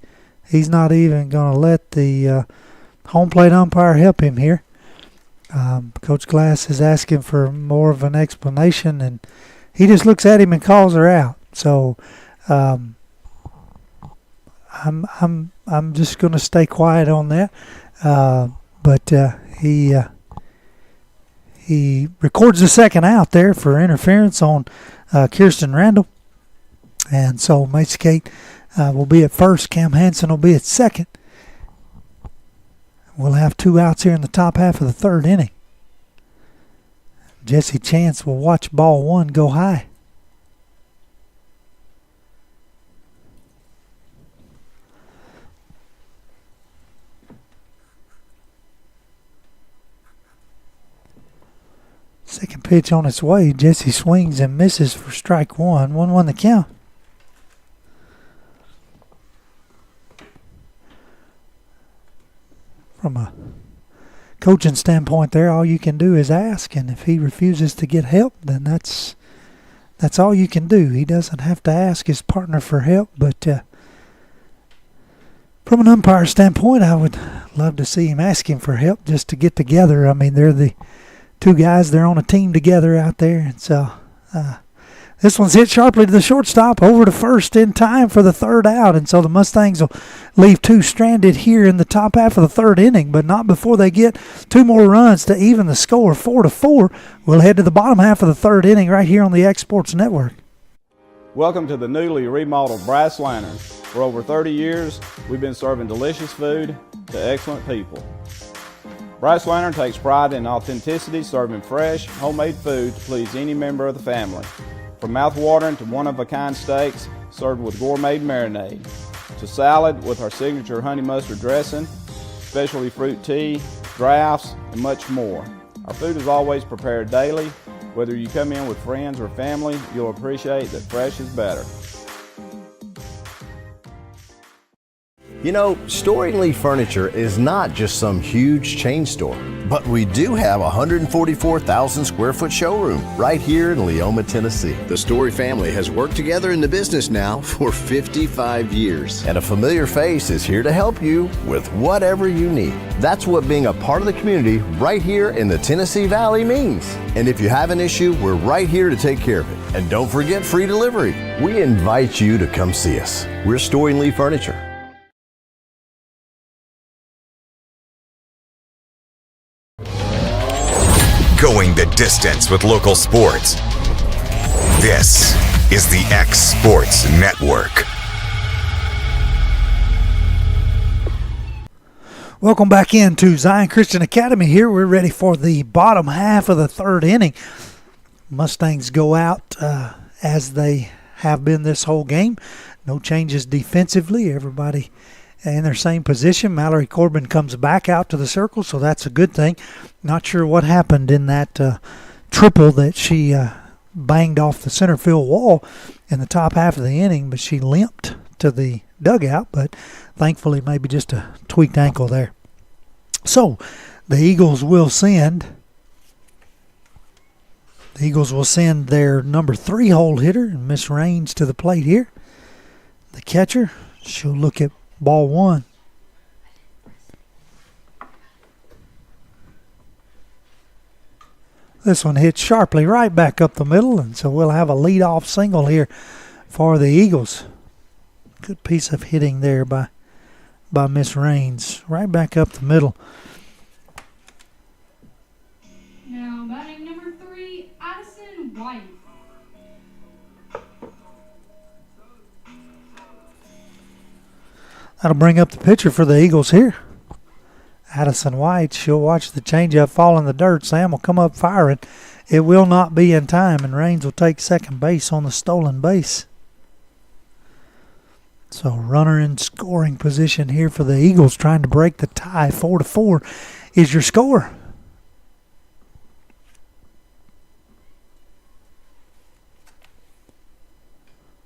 home plate umpire help him here. Coach Glass is asking for more of an explanation, and he just looks at him and calls her out. So I'm just going to stay quiet on that. But he records the second out there for interference on Kirsten Randall. And so Macy Kate will be at first. Cam Hansen will be at second. We'll have 2 outs here in the top half of the third inning. Jesse Chance will watch ball 1 go high. Second pitch on its way. Jesse swings and misses for strike 1. 1-1 the count. From a coaching standpoint there, all you can do is ask, and if he refuses to get help, then that's all you can do. He doesn't have to ask his partner for help, but from an umpire standpoint, I would love to see him asking for help just to get together. I mean, they're the 2 guys, they're on a team together out there, and so this one's hit sharply to the shortstop, over to first in time for the third out, and so the Mustangs will leave 2 stranded here in the top half of the third inning, but not before they get 2 more runs to even the score, 4-4. We'll head to the bottom half of the third inning right here on the X Sports Network. Welcome to the newly remodeled Brass Lantern. For over 30 years, we've been serving delicious food to excellent people. Brass Lantern takes pride in authenticity, serving fresh, homemade food to please any member of the family. From mouth-watering to one-of-a-kind steaks served with gourmet marinade, to salad with our signature honey mustard dressing, specialty fruit tea, drafts, and much more. Our food is always prepared daily. Whether you come in with friends or family, you'll appreciate that fresh is better. You know, Storing Lee Furniture is not just some huge chain store, but we do have a 144,000 square foot showroom right here in Leoma, Tennessee. The Story family has worked together in the business now for 55 years. And a familiar face is here to help you with whatever you need. That's what being a part of the community right here in the Tennessee Valley means. And if you have an issue, we're right here to take care of it. And don't forget free delivery. We invite you to come see us. We're Storing Lee Furniture. Going the distance with local sports. This is the X Sports Network. Welcome back into Zion Christian Academy here. We're ready for the bottom half of the third inning. Mustangs go out as they have been this whole game. No changes defensively. Everybody in their same position. Mallory Corbin comes back out to the circle, so that's a good thing. Not sure what happened in that triple that she banged off the center field wall in the top half of the inning, but she limped to the dugout, but thankfully maybe just a tweaked ankle there. So the Eagles will send their number 3 hole hitter, Miss Raines, to the plate here. The catcher, she'll look at ball 1. This one hits sharply right back up the middle, and so we'll have a leadoff single here for the Eagles. Good piece of hitting there by Miss Raines, right back up the middle. Now batting number 3, Addison White. That'll bring up the pitcher for the Eagles here. Addison White, she'll watch the changeup fall in the dirt. Sam will come up firing. It will not be in time, and Raines will take second base on the stolen base. So runner in scoring position here for the Eagles, trying to break the tie. 4-4 is your score.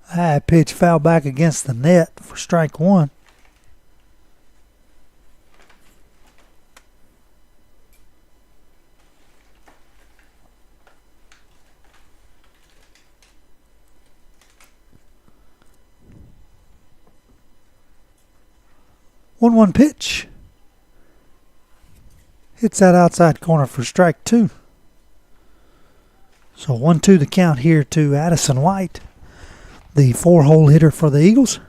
High pitch foul back against the net for strike one. One pitch. Hits that outside corner for strike two. So 1-2 the count here to Addison White, the 4-hole hitter for the Eagles.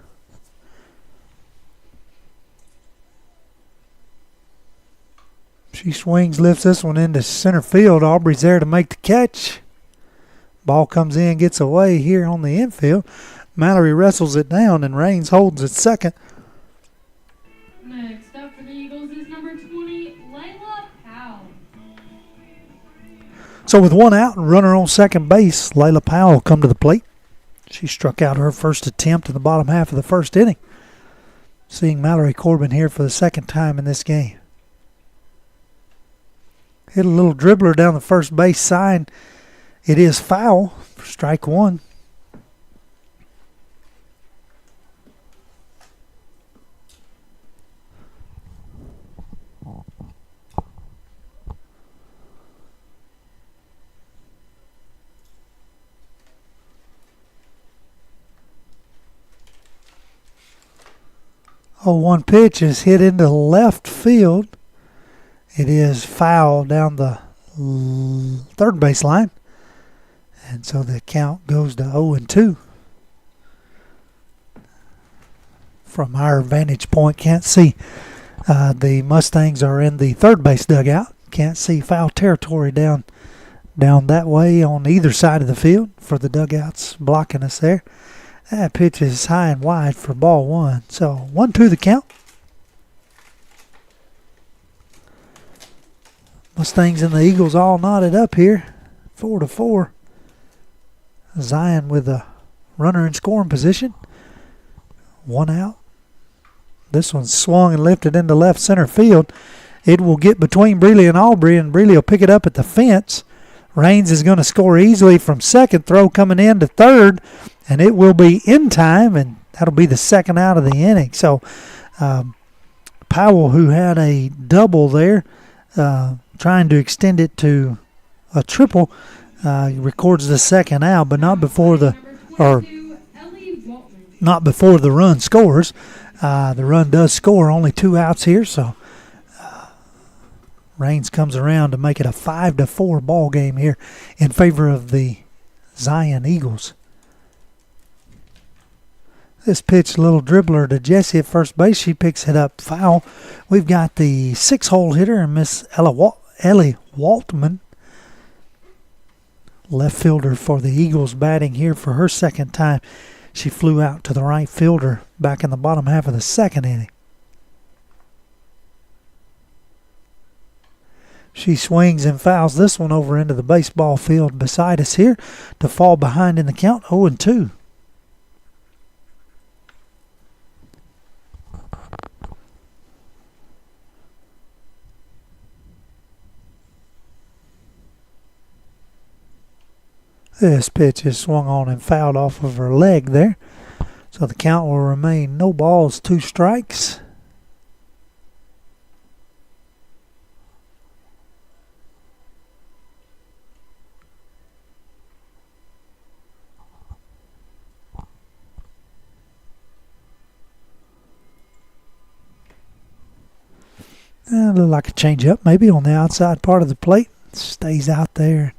She swings, lifts this one into center field. Aubrey's there to make the catch. Ball comes in, gets away here on the infield. Mallory wrestles it down, and Raines holds it second. Next up for the Eagles is number 20, Layla Powell. So with one out and runner on second base, Layla Powell come to the plate. She struck out her first attempt in the bottom half of the first inning. Seeing Mallory Corbin here for the second time in this game. Hit a little dribbler down the first base side. It is foul for strike one. Oh, one pitch is hit into left field. It is foul down the third base line. And so the count goes to 0-2. From our vantage point, can't see. The Mustangs are in the third base dugout. Can't see foul territory down that way on either side of the field for the dugouts blocking us there. That pitch is high and wide for ball one. So 1-2 the count. Mustangs and the Eagles all knotted up here. 4-4. Zion with a runner in scoring position. One out. This one's swung and lifted into left center field. It will get between Breeley and Aubrey, and Breeley will pick it up at the fence. Raines is going to score easily from second. Throw coming in to third, and it will be in time, and that'll be the second out of the inning. So Powell, who had a double there, trying to extend it to a triple, records the second out, but not before the run scores. The run does score, only 2 outs here, so Raines comes around to make it a 5-4 ball game here in favor of the Zion Eagles. This pitch, a little dribbler to Jessie at first base. She picks it up foul. We've got the 6-hole hitter, Miss Ellie Waltman, left fielder for the Eagles, batting here for her second time. She flew out to the right fielder back in the bottom half of the second inning. She swings and fouls this one over into the baseball field beside us here to fall behind in the count, 0-2. This pitch is swung on and fouled off of her leg there. So the count will remain no balls, 2 strikes. Look like a changeup, maybe on the outside part of the plate. Stays out there.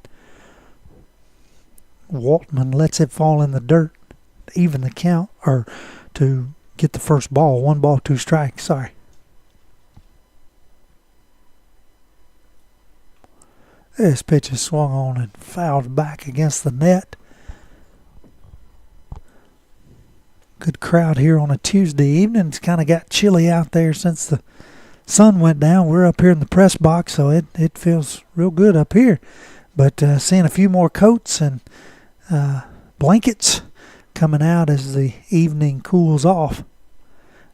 Waltman lets it fall in the dirt to even the count, or to get the first ball. 1 ball, 2 strikes, sorry. This pitch is swung on and fouled back against the net. Good crowd here on a Tuesday evening. It's kind of got chilly out there since the sun went down. We're up here in the press box, so it feels real good up here. But seeing a few more coats and blankets coming out as the evening cools off.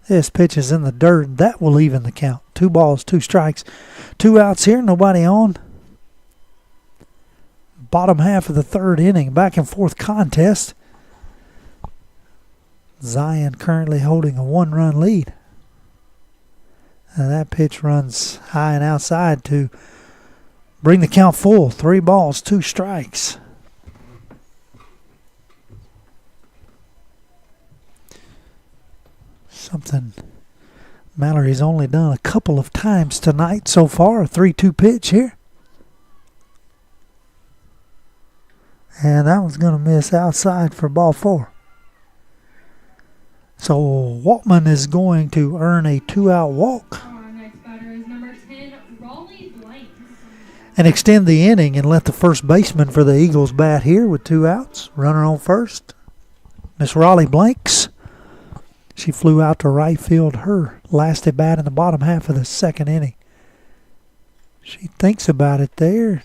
This pitch is in the dirt. That will even the count. 2 balls, 2 strikes. 2 outs here, nobody on. Bottom half of the 3rd inning, back and forth contest. Zion currently holding a 1-run lead. And that pitch runs high and outside to bring the count full. 3 balls, 2 strikes. Something Mallory's only done a couple of times tonight so far. A 3-2 pitch here. And that one's going to miss outside for ball 4. So Waltman is going to earn a 2-out walk. Our next batter is number 10, Raleigh Blanks. And extend the inning and let the first baseman for the Eagles bat here with 2 outs. Runner on first. Miss Raleigh Blanks. She flew out to right field her last at bat in the bottom half of the 2nd inning. She thinks about it there.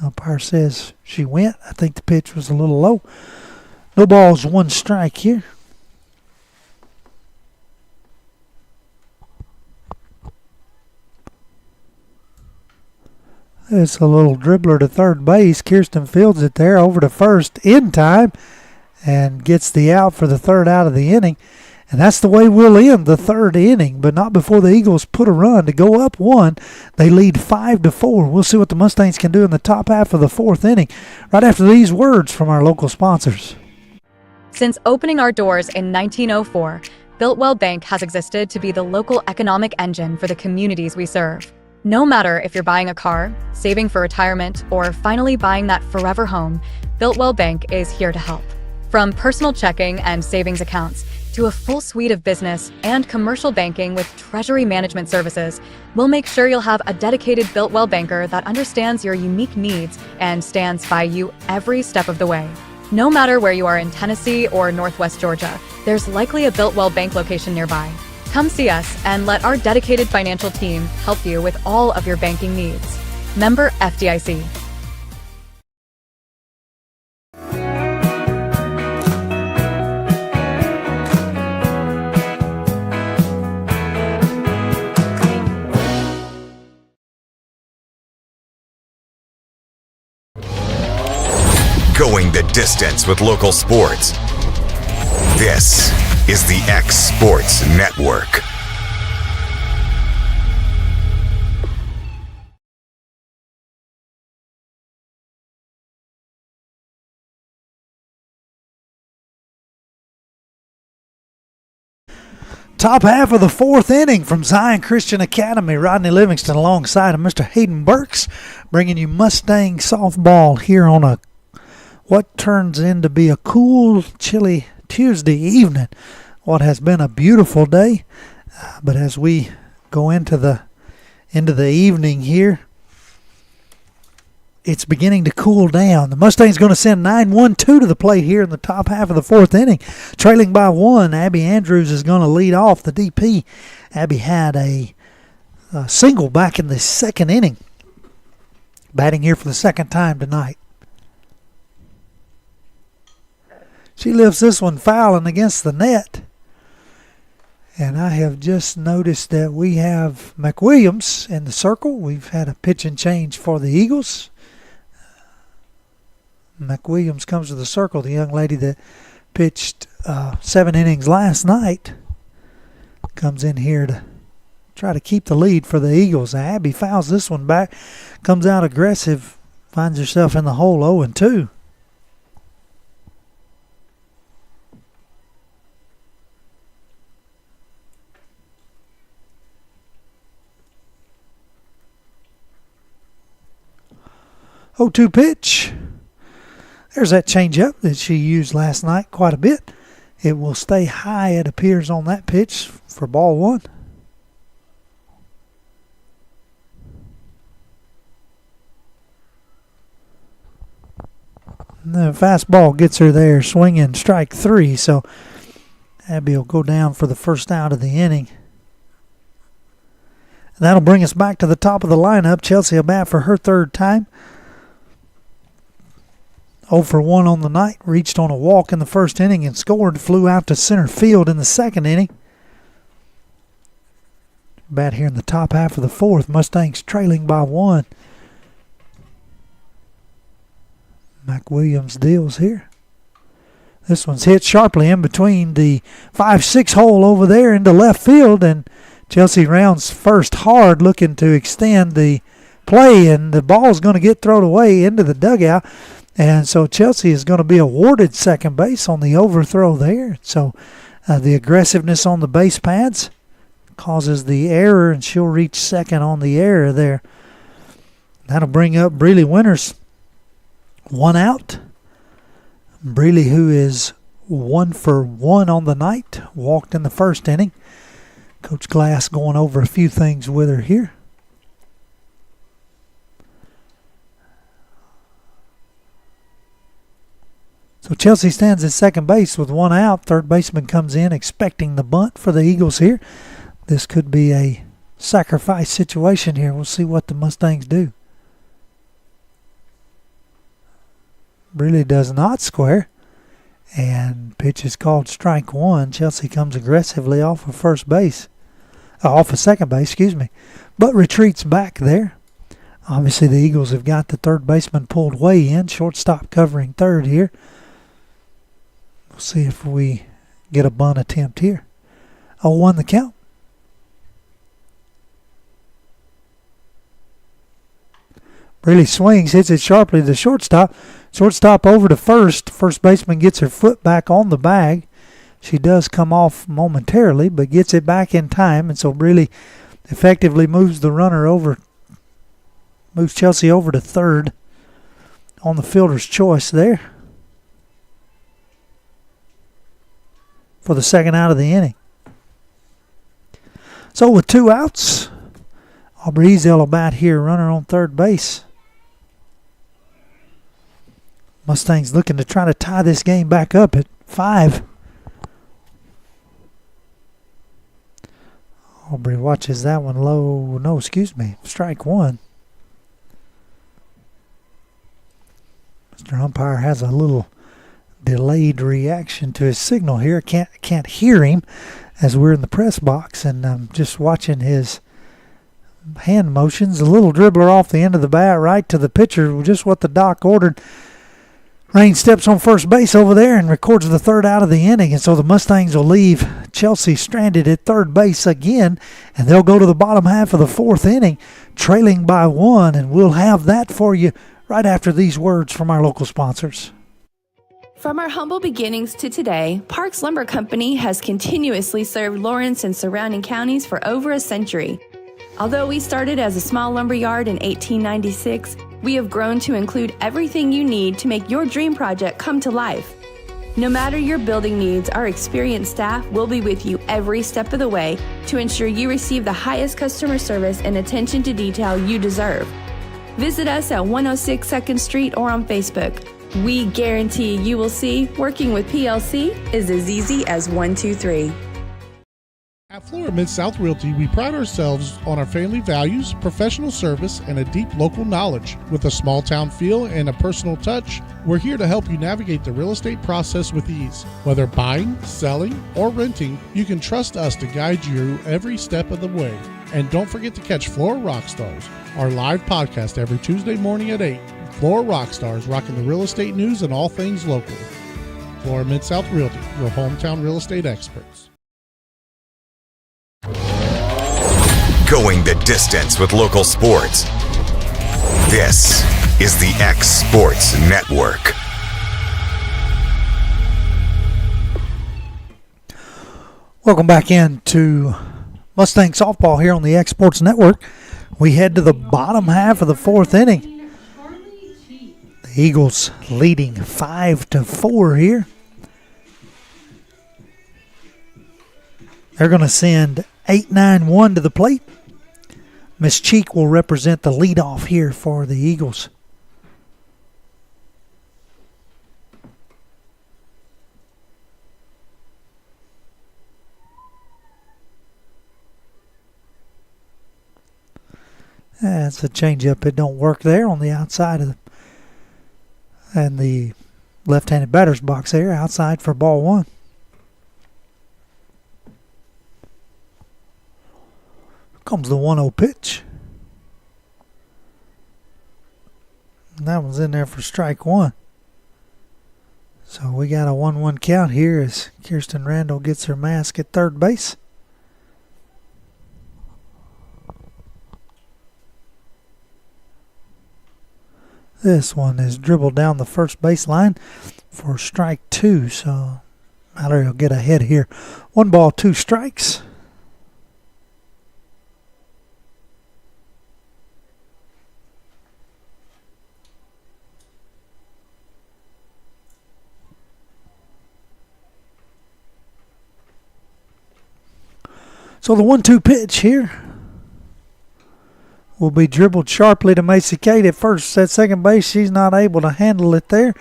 Umpire says she went. I think the pitch was a little low. No balls, 1 strike here. It's a little dribbler to third base. Kirsten fields it there over to first in time and gets the out for the 3rd out of the inning. And that's the way we'll end the 3rd inning, but not before the Eagles put a run to go up 1. They lead 5-4. We'll see what the Mustangs can do in the top half of the 4th inning right after these words from our local sponsors. Since opening our doors in 1904, Builtwell Bank has existed to be the local economic engine for the communities we serve. No matter if you're buying a car, saving for retirement, or finally buying that forever home, Builtwell Bank is here to help. From personal checking and savings accounts to a full suite of business and commercial banking with treasury management services, we'll make sure you'll have a dedicated Builtwell banker that understands your unique needs and stands by you every step of the way. No matter where you are in Tennessee or Northwest Georgia, there's likely a Builtwell Bank location nearby. Come see us and let our dedicated financial team help you with all of your banking needs. Member FDIC. Going the distance with local sports. This is the X Sports Network. Top half of the 4th inning from Zion Christian Academy. Rodney Livingston alongside of Mr. Hayden Burks, bringing you Mustang softball here on a what turns into be a cool, chilly Tuesday evening. What has been a beautiful day, but as we go into the evening here, it's beginning to cool down. The Mustangs going to send 9-1-2 to the plate here in the top half of the 4th inning. Trailing by 1, Abby Andrews is going to lead off the DP. Abby had a single back in the 2nd inning. Batting here for the 2nd time tonight. She lifts this one foul and against the net. And I have just noticed that we have McWilliams in the circle. We've had a pitching change for the Eagles. McWilliams comes to the circle, the young lady that pitched 7 innings last night. Comes in here to try to keep the lead for the Eagles. Abby fouls this one back, comes out aggressive, finds herself in the hole 0-2. Oh, 2 pitch. There's that changeup that she used last night quite a bit. It will stay high, it appears, on that pitch for ball 1. And the fastball gets her there, swinging strike 3. So Abby will go down for the 1st out of the inning. And that'll bring us back to the top of the lineup. Chelsea will bat for her 3rd time. 0 for 1 on the night, reached on a walk in the first inning and scored, flew out to center field in the second inning. Bat here in the top half of the fourth, Mustangs trailing by 1. Mac Williams deals here. This one's hit sharply in between the 5-6 hole over there into left field, and Chelsea rounds first hard, looking to extend the play, and the ball's going to get thrown away into the dugout. And so Chelsea is going to be awarded second base on the overthrow there. So the aggressiveness on the base pads causes the error, and she'll reach second on the error there. That'll bring up Breely Winters. 1 out. Breely, who is 1 for 1 on the night, walked in the first inning. Coach Glass going over a few things with her here. So Chelsea stands at second base with 1 out. Third baseman comes in expecting the bunt for the Eagles here. This could be a sacrifice situation here. We'll see what the Mustangs do. Breely does not square, and pitch is called strike 1. Chelsea comes aggressively off of second base, but retreats back there. Obviously the Eagles have got the third baseman pulled way in, shortstop covering third here. We'll see if we get a bunt attempt here. 0-1 the count. Breely swings, hits it sharply to the shortstop. Shortstop over to first. First baseman gets her foot back on the bag. She does come off momentarily, but gets it back in time, and so Breely effectively moves Chelsea over to third on the fielder's choice there for the second out of the inning. So with 2 outs, Aubrey Ezel about here, runner on third base. Mustangs looking to try to tie this game back up at 5. Aubrey watches that one low. No, excuse me. Strike 1. Mr. Umpire has a little delayed reaction to his signal here. Can't hear him as we're in the press box, and I'm just watching his hand motions. A little dribbler off the end of the bat right to the pitcher, just what the doc ordered. Rain steps on first base over there and records the third out of the inning, and so the Mustangs will leave Chelsea stranded at third base again, and they'll go to the bottom half of the fourth inning, trailing by 1, and we'll have that for you right after these words from our local sponsors. From our humble beginnings to today, Parks Lumber Company has continuously served Lawrence and surrounding counties for over a century. Although we started as a small lumber yard in 1896, we have grown to include everything you need to make your dream project come to life. No matter your building needs, our experienced staff will be with you every step of the way to ensure you receive the highest customer service and attention to detail you deserve. Visit us at 106 2nd Street or on Facebook. We guarantee you will see working with PLC is as easy as 1, 2, 3. At Florida Mid-South Realty, we pride ourselves on our family values, professional service, and a deep local knowledge. With a small town feel and a personal touch, we're here to help you navigate the real estate process with ease. Whether buying, selling, or renting, you can trust us to guide you every step of the way. And don't forget to catch Florida Rockstars, our live podcast every Tuesday morning at 8. Florida Rockstars, rocking the real estate news and all things local. Florida Mid-South Realty, your hometown real estate experts. Going the distance with local sports. This is the X Sports Network. Welcome back into Mustang softball here on the X Sports Network. We head to the bottom half of the fourth inning. The Eagles leading 5-4 here. They're going to send 8-9-1 to the plate. Miss Cheek will represent the leadoff here for the Eagles. That's a changeup. It don't work there on the outside of And the left-handed batter's box there, outside for ball one. Comes the 1-0 pitch. And that one's in there for strike one. So we got a 1-1 count here as Kirsten Randall gets her mask at third base. This one is dribbled down the first baseline for strike two. So Mallory will get ahead here. 1 ball, 2 strikes. So the 1-2 pitch here will be dribbled sharply to Macy Kate at first. At second base, she's not able to handle it there.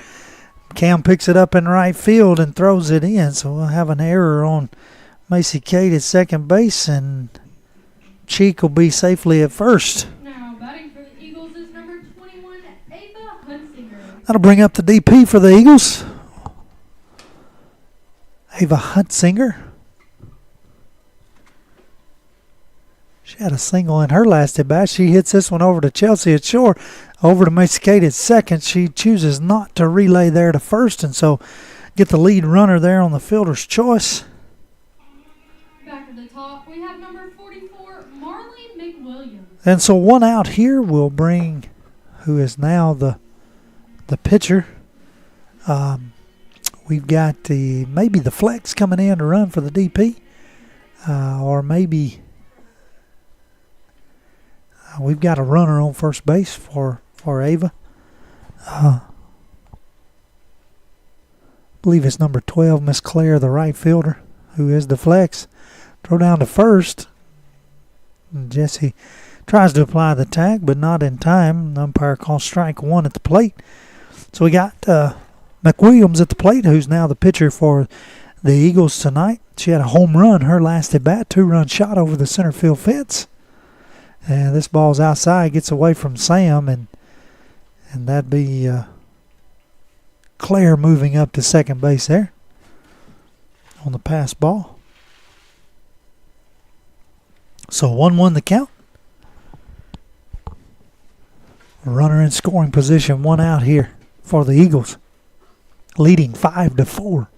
Cam picks it up in right field and throws it in. So we'll have an error on Macy Kate at second base, and Cheek will be safely at first. Now batting for the Eagles is number 21, Ava Hunsinger. That'll bring up the DP for the Eagles. Ava Hunsinger. She had a single in her last at bat. She hits this one over to Chelsea at short. Over to Macy Kate at second. She chooses not to relay there to first, and so get the lead runner there on the fielder's choice. Back at the top, we have number 44, Marley McWilliams. And so one out here will bring who is now the pitcher. We've got maybe the flex coming in to run for the DP, or maybe we've got a runner on first base for Ava. I believe it's number 12, Miss Claire, the right fielder, who is the flex. Throw down to first. And Jesse tries to apply the tag, but not in time. The umpire calls strike one at the plate. So we got McWilliams at the plate, who's now the pitcher for the Eagles tonight. She had a home run her last at bat, 2-run shot over the center field fence. And this ball's outside, gets away from Sam, and that'd be Claire moving up to second base there on the pass ball. So 1-1 the count. Runner in scoring position, 1 out here for the Eagles, leading 5-4.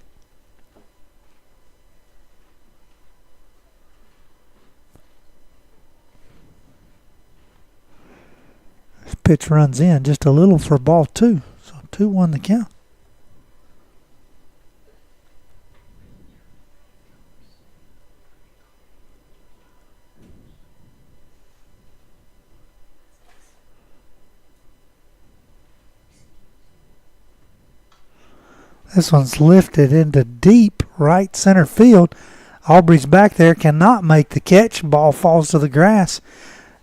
Pitch runs in just a little for ball 2. So 2-1 the count. This one's lifted into deep right center field. Aubrey's back there, cannot make the catch. Ball falls to the grass.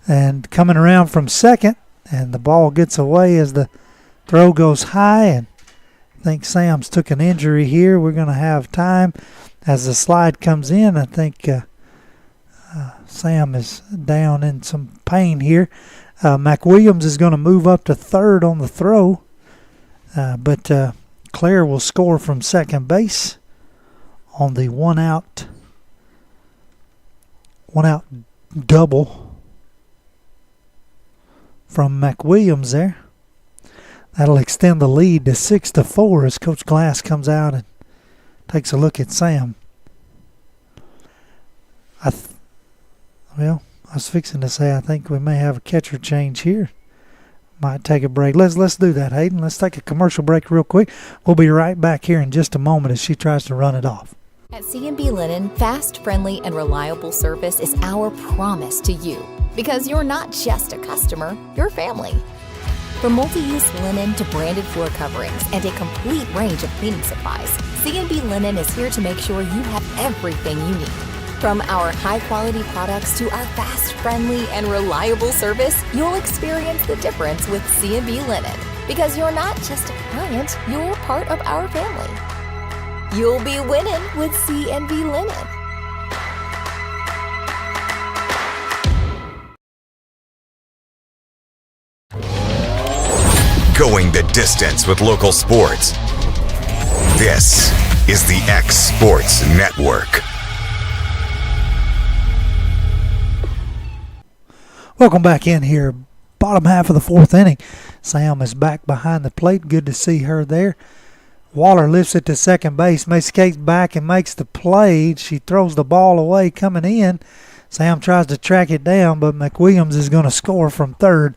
And coming around from second, and the ball gets away as the throw goes high. And I think Sam's took an injury here. We're going to have time as the slide comes in. I think Sam is down in some pain here. McWilliams is going to move up to third on the throw. But Claire will score from second base on the one out double from McWilliams there. That'll extend the lead to 6-4 as Coach Glass comes out and takes a look at Sam. I was fixing to say I think we may have a catcher change here. Might take a break. Let's do that, Hayden. Let's take a commercial break real quick. We'll be right back here in just a moment as she tries to run it off. At C&B Linen, fast, friendly, and reliable service is our promise to you. Because you're not just a customer, you're family. From multi-use linen to branded floor coverings and a complete range of cleaning supplies, C&B Linen is here to make sure you have everything you need. From our high-quality products to our fast, friendly, and reliable service, you'll experience the difference with C&B Linen. Because you're not just a client, you're part of our family. You'll be winning with C&B Linen. Going the distance with local sports. This is the X Sports Network. Welcome back in here. Bottom half of the fourth inning. Sam is back behind the plate. Good to see her there. Waller lifts it to second base. Macy Cate's back and makes the play. She throws the ball away coming in. Sam tries to track it down, but McWilliams is going to score from third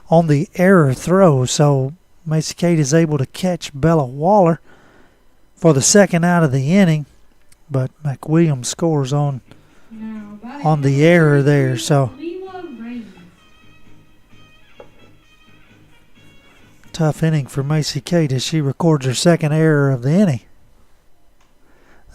on the error throw. So Macy Cate is able to catch Bella Waller for the second out of the inning, but McWilliams scores on the error there. So tough inning for Macy Cate as she records her second error of the inning.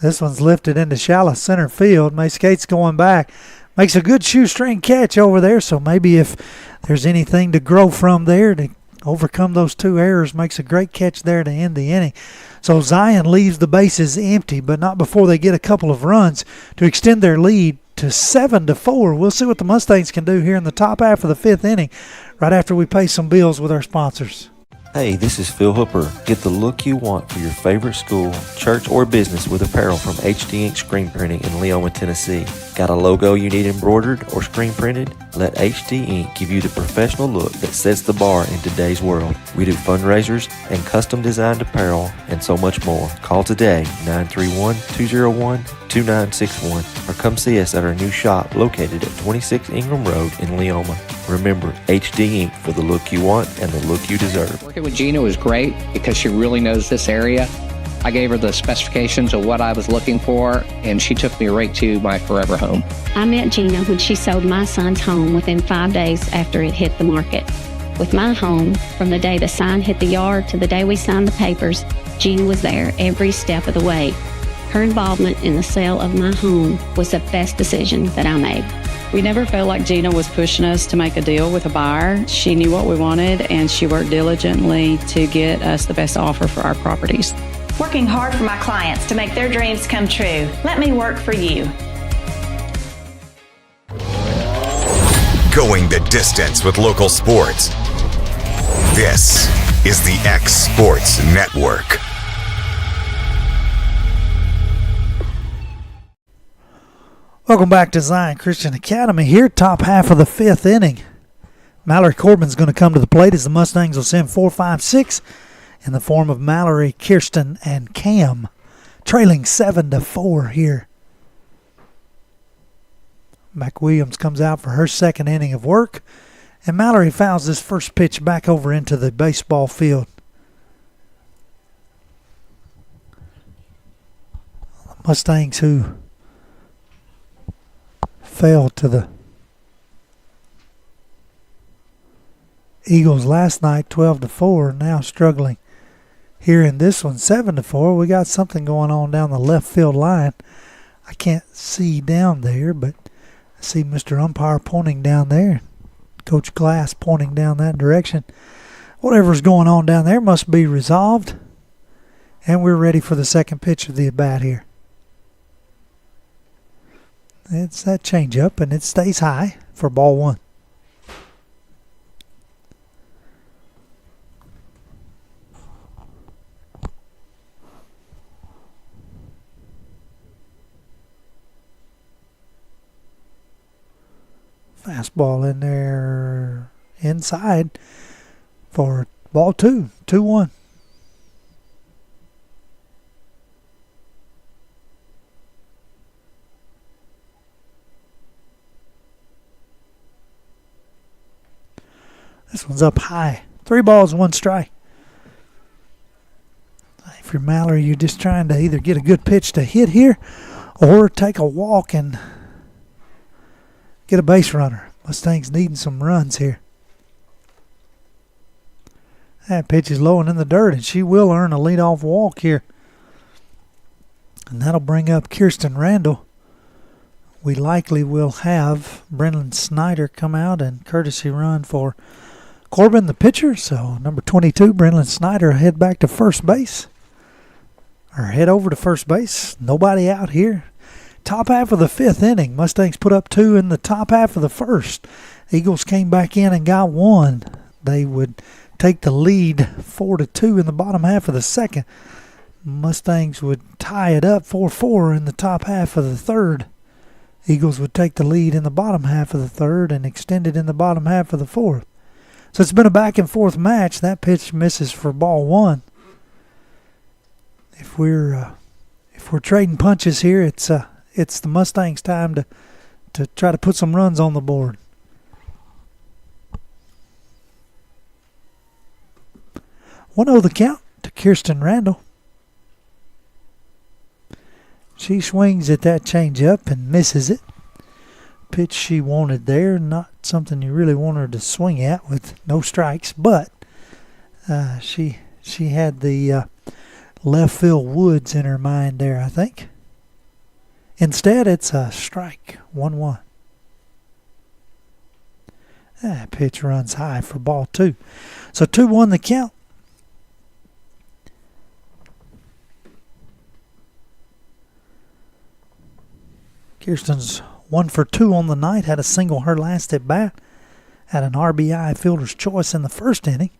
This one's lifted into shallow center field. Macy Cate's going back. Makes a good shoestring catch over there, so maybe if there's anything to grow from there to overcome those two errors, makes a great catch there to end the inning. So Zion leaves the bases empty, but not before they get a couple of runs to extend their lead to 7-4. We'll see what the Mustangs can do here in the top half of the fifth inning right after we pay some bills with our sponsors. Hey, this is Phil Hooper. Get the look you want for your favorite school, church, or business with apparel from HD Ink Screen Printing in Leoma, Tennessee. Got a logo you need embroidered or screen printed? Let HD Ink give you the professional look that sets the bar in today's world. We do fundraisers and custom designed apparel and so much more. Call today, 931-201-2961, or come see us at our new shop located at 26 Ingram Road in Leoma. Remember, HD Ink for the look you want and the look you deserve. Working with Gina was great because she really knows this area. I gave her the specifications of what I was looking for, and she took me right to my forever home. I met Gina when she sold my son's home within 5 days after it hit the market. With my home, from the day the sign hit the yard to the day we signed the papers, Gina was there every step of the way. Her involvement in the sale of my home was the best decision that I made. We never felt like Gina was pushing us to make a deal with a buyer. She knew what we wanted, and she worked diligently to get us the best offer for our properties. Working hard for my clients to make their dreams come true. Let me work for you. Going the distance with local sports. This is the X Sports Network. Welcome back to Zion Christian Academy here, top half of the fifth inning. Mallory Corbin's going to come to the plate as the Mustangs will send 4, 5, 6 in the form of Mallory, Kirsten, and Cam, trailing 7-4 here. McWilliams comes out for her second inning of work, and Mallory fouls this first pitch back over into the baseball field. The Mustangs who fell to the Eagles last night 12-4, now struggling here in this one 7-4. We got something going on down the left field line. I can't see down there, but I see Mr. Umpire pointing down there. Coach Glass pointing down that direction. Whatever's going on down there must be resolved. And we're ready for the second pitch of the at-bat here. It's that changeup, and it stays high for ball one. Fastball in there inside for ball two, 2-1. This one's up high. 3 balls, 1 strike. If you're Mallory, you're just trying to either get a good pitch to hit here or take a walk and get a base runner. Mustangs needing some runs here. That pitch is low and in the dirt, and she will earn a leadoff walk here. And that'll bring up Kirsten Randall. We likely will have Brennan Snyder come out and courtesy run for Corbin, the pitcher. So number 22, Brennan Snyder, head back to first base. Or head over to first base. Nobody out here. Top half of the fifth inning. Mustangs put up 2 in the top half of the first. Eagles came back in and got 1. They would take the lead 4-2 in the bottom half of the second. Mustangs would tie it up 4-4 in the top half of the third. Eagles would take the lead in the bottom half of the third and extend it in the bottom half of the fourth. So it's been a back and forth match. That pitch misses for ball one. If we're trading punches here, it's the Mustangs' time to try to put some runs on the board. One the count to Kirsten Randall. She swings at that changeup and misses it. Pitch she wanted there, not something you really want her to swing at with no strikes, but she had the left field woods in her mind there, I think. Instead, it's a strike, 1-1. That pitch runs high for ball two. So 2-1 the count. Kirsten's 1 for 2 on the night, had a single her last at bat, had an RBI fielder's choice in the first inning.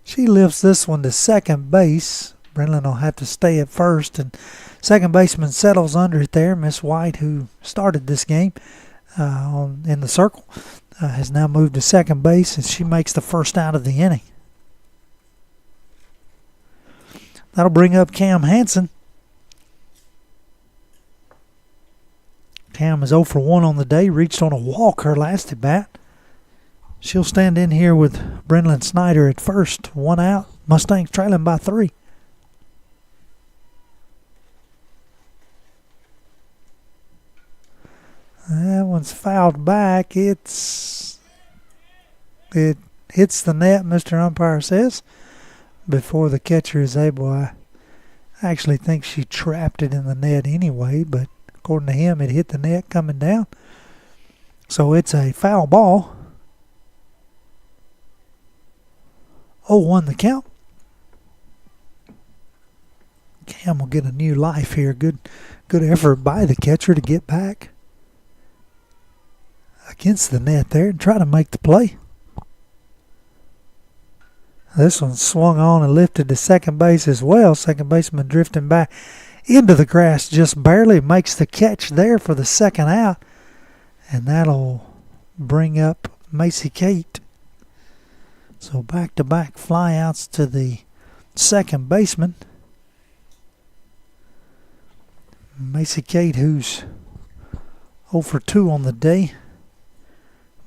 She lifts this one to second base. Brennan will have to stay at first, and second baseman settles under it there. Miss White, who started this game in the circle, has now moved to second base, and she makes the first out of the inning. That'll bring up Cam Hansen. Cam is 0 for 1 on the day, reached on a walk her last at bat. She'll stand in here with Brenlin Snyder at first. 1 out. Mustangs trailing by 3. That one's fouled back. It hits the net, Mr. Umpire says, before the catcher is able. I actually think she trapped it in the net anyway, but according to him, it hit the net coming down. So it's a foul ball. 0-1 the count. Cam will get a new life here. Good effort by the catcher to get back against the net there and try to make the play. This one swung on and lifted to second base as well. Second baseman drifting back into the grass just barely, makes the catch there for the second out, and that'll bring up Macy Kate. So back-to-back flyouts to the second baseman. Macy Kate, who's 0 for 2 on the day,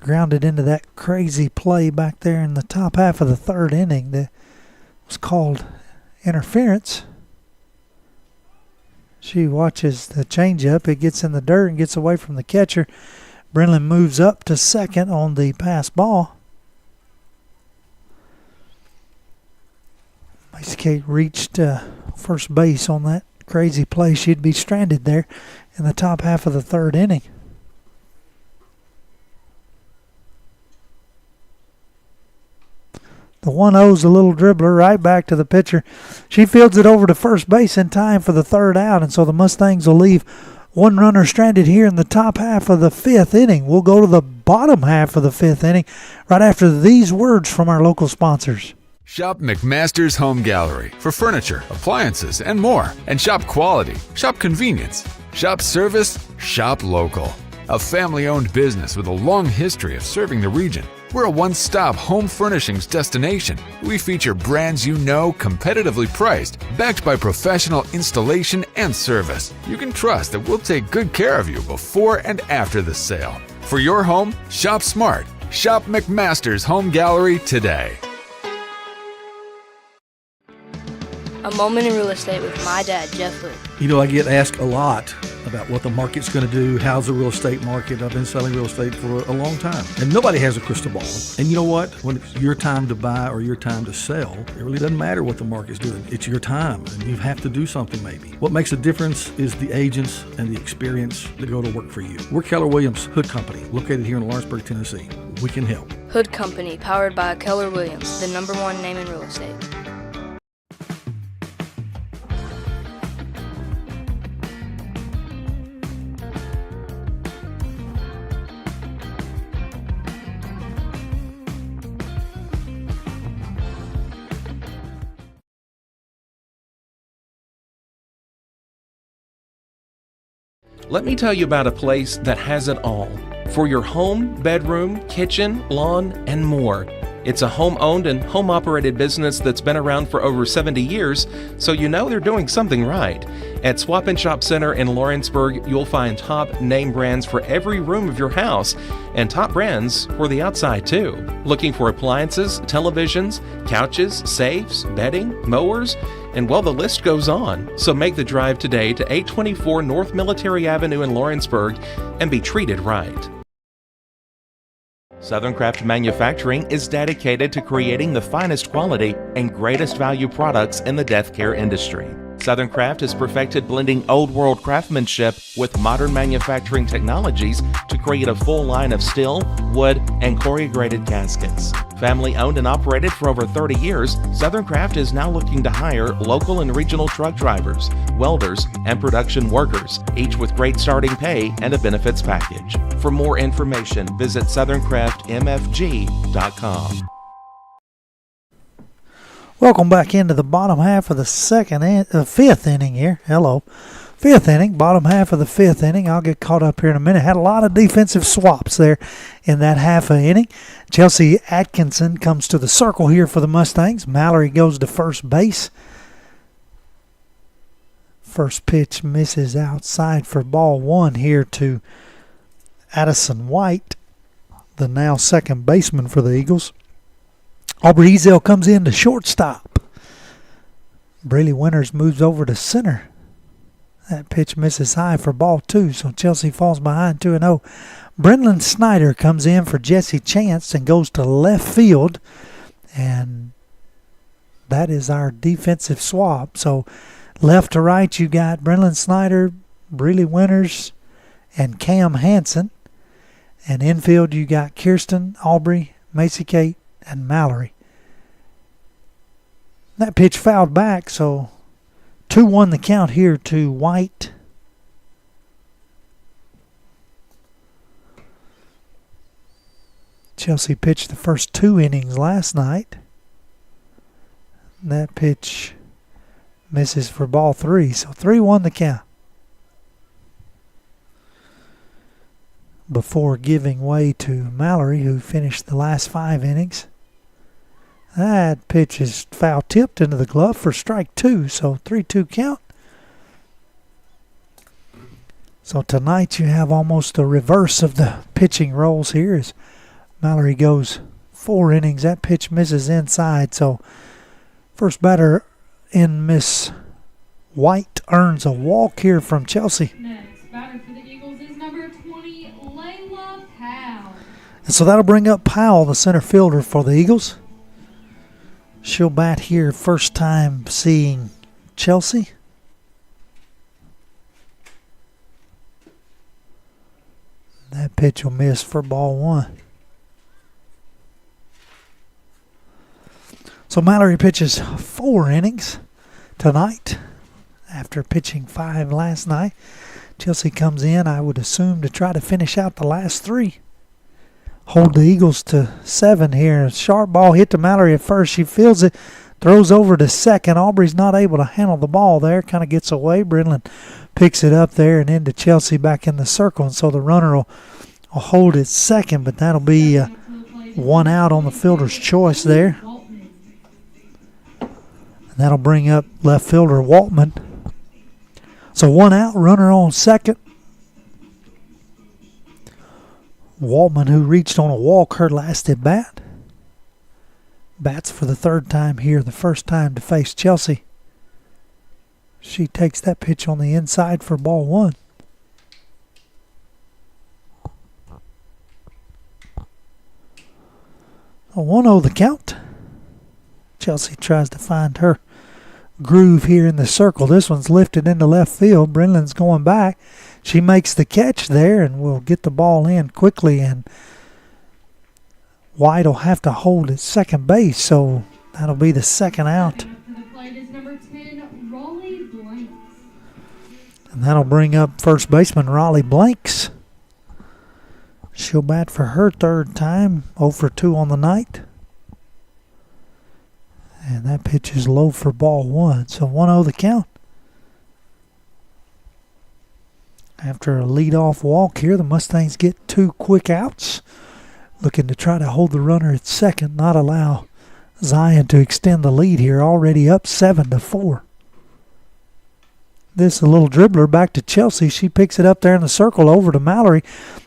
grounded into that crazy play back there in the top half of the third inning that was called interference. She watches the changeup. It gets in the dirt and gets away from the catcher. Brenlin moves up to second on the pass ball. Macy Kate reached first base on that crazy play. She'd be stranded there in the top half of the third inning. The 1-0's a little dribbler right back to the pitcher. She fields it over to first base in time for the third out, and so the Mustangs will leave one runner stranded here in the top half of the fifth inning. We'll go to the bottom half of the fifth inning right after these words from our local sponsors. Shop McMaster's Home Gallery for furniture, appliances, and more. And shop quality, shop convenience, shop service, shop local. A family-owned business with a long history of serving the region. We're a one-stop home furnishings destination. We feature brands you know, competitively priced, backed by professional installation and service. You can trust that we'll take good care of you before and after the sale. For your home, shop smart. Shop McMaster's Home Gallery today. A Moment in Real Estate with my dad, Jeff Hood. You know, I get asked a lot about what the market's going to do. How's the real estate market? I've been selling real estate for a long time. And nobody has a crystal ball. And you know what? When it's your time to buy or your time to sell, it really doesn't matter what the market's doing. It's your time, and you have to do something maybe. What makes a difference is the agents and the experience that go to work for you. We're Keller Williams Hood Company, located here in Lawrenceburg, Tennessee. We can help. Hood Company, powered by Keller Williams, the #1 name in real estate. Let me tell you about a place that has it all for your home, bedroom, kitchen, lawn, and more. It's a home-owned and home-operated business that's been around for over 70 years, so you know they're doing something right. At Swap and Shop Center in Lawrenceburg, you'll find top name brands for every room of your house, and top brands for the outside too. Looking for appliances, televisions, couches, safes, bedding, mowers, and well, the list goes on. So make the drive today to 824 North Military Avenue in Lawrenceburg and be treated right. Southern Craft Manufacturing is dedicated to creating the finest quality and greatest value products in the death care industry. Southern Craft has perfected blending old world craftsmanship with modern manufacturing technologies to create a full line of steel, wood, and corrugated caskets. Family owned and operated for over 30 years, Southern Craft is now looking to hire local and regional truck drivers, welders, and production workers, each with great starting pay and a benefits package. For more information, visit southerncraftmfg.com. Welcome back into the bottom half of the fifth inning here. Hello. Fifth inning, bottom half of the fifth inning. I'll get caught up here in a minute. Had a lot of defensive swaps there in that half of inning. Chelsea Atkinson comes to the circle here for the Mustangs. Mallory goes to first base. First pitch misses outside for ball one here to Addison White, the now second baseman for the Eagles. Aubrey Ezel comes in to shortstop. Braley Winters moves over to center. That pitch misses high for ball two, so Chelsea falls behind 2-0. Brendan Snyder comes in for Jesse Chance and goes to left field. And that is our defensive swap. So left to right, you got Brendan Snyder, Braley Winters, and Cam Hansen. And infield, you got Kirsten, Aubrey, Macy Kate, and Mallory. That pitch fouled back, so 2-1 the count here to White. Chelsea pitched the first 2 innings last night. That pitch misses for ball 3, so 3-1 the count. Before giving way to Mallory, who finished the last 5 innings. That pitch is foul tipped into the glove for strike 2, so 3-2 count. So tonight you have almost a reverse of the pitching roles here as Mallory goes 4 innings. That pitch misses inside, so first batter in Miss White earns a walk here from Chelsea. Next batter for the Eagles is number 20, Layla Powell. And so that'll bring up Powell, the center fielder for the Eagles. She'll bat here first time seeing Chelsea. That pitch will miss for ball 1. So Mallory pitches 4 innings tonight after pitching 5 last night. Chelsea comes in, I would assume, to try to finish out the last 3. Hold the Eagles to 7 here. Sharp ball hit to Mallory at first. She feels it, throws over to second. Aubrey's not able to handle the ball there. Kind of gets away. Brendan picks it up there and into Chelsea back in the circle. And so the runner will hold it second, but that'll be 1 out on the fielder's choice there. And that'll bring up left fielder Waltman. So 1 out, runner on second. Waltman, who reached on a walk her last at bat, bats for the 3rd time here, the first time to face Chelsea. She takes that pitch on the inside for ball 1. A 1-0 the count. Chelsea tries to find her groove here in the circle. This one's lifted into left field. Brendan's going back. She makes the catch there and will get the ball in quickly, and White will have to hold at second base, so that'll be the 2nd out. And that'll bring up first baseman Raleigh Blanks. She'll bat for her 3rd time, 0 for 2 on the night. And that pitch is low for ball 1, so 1-0 the count. After a leadoff walk here, the Mustangs get 2 quick outs, looking to try to hold the runner at second, not allow Zion to extend the lead here, already up 7-4. This a little dribbler back to Chelsea. She picks it up there in the circle over to Mallory.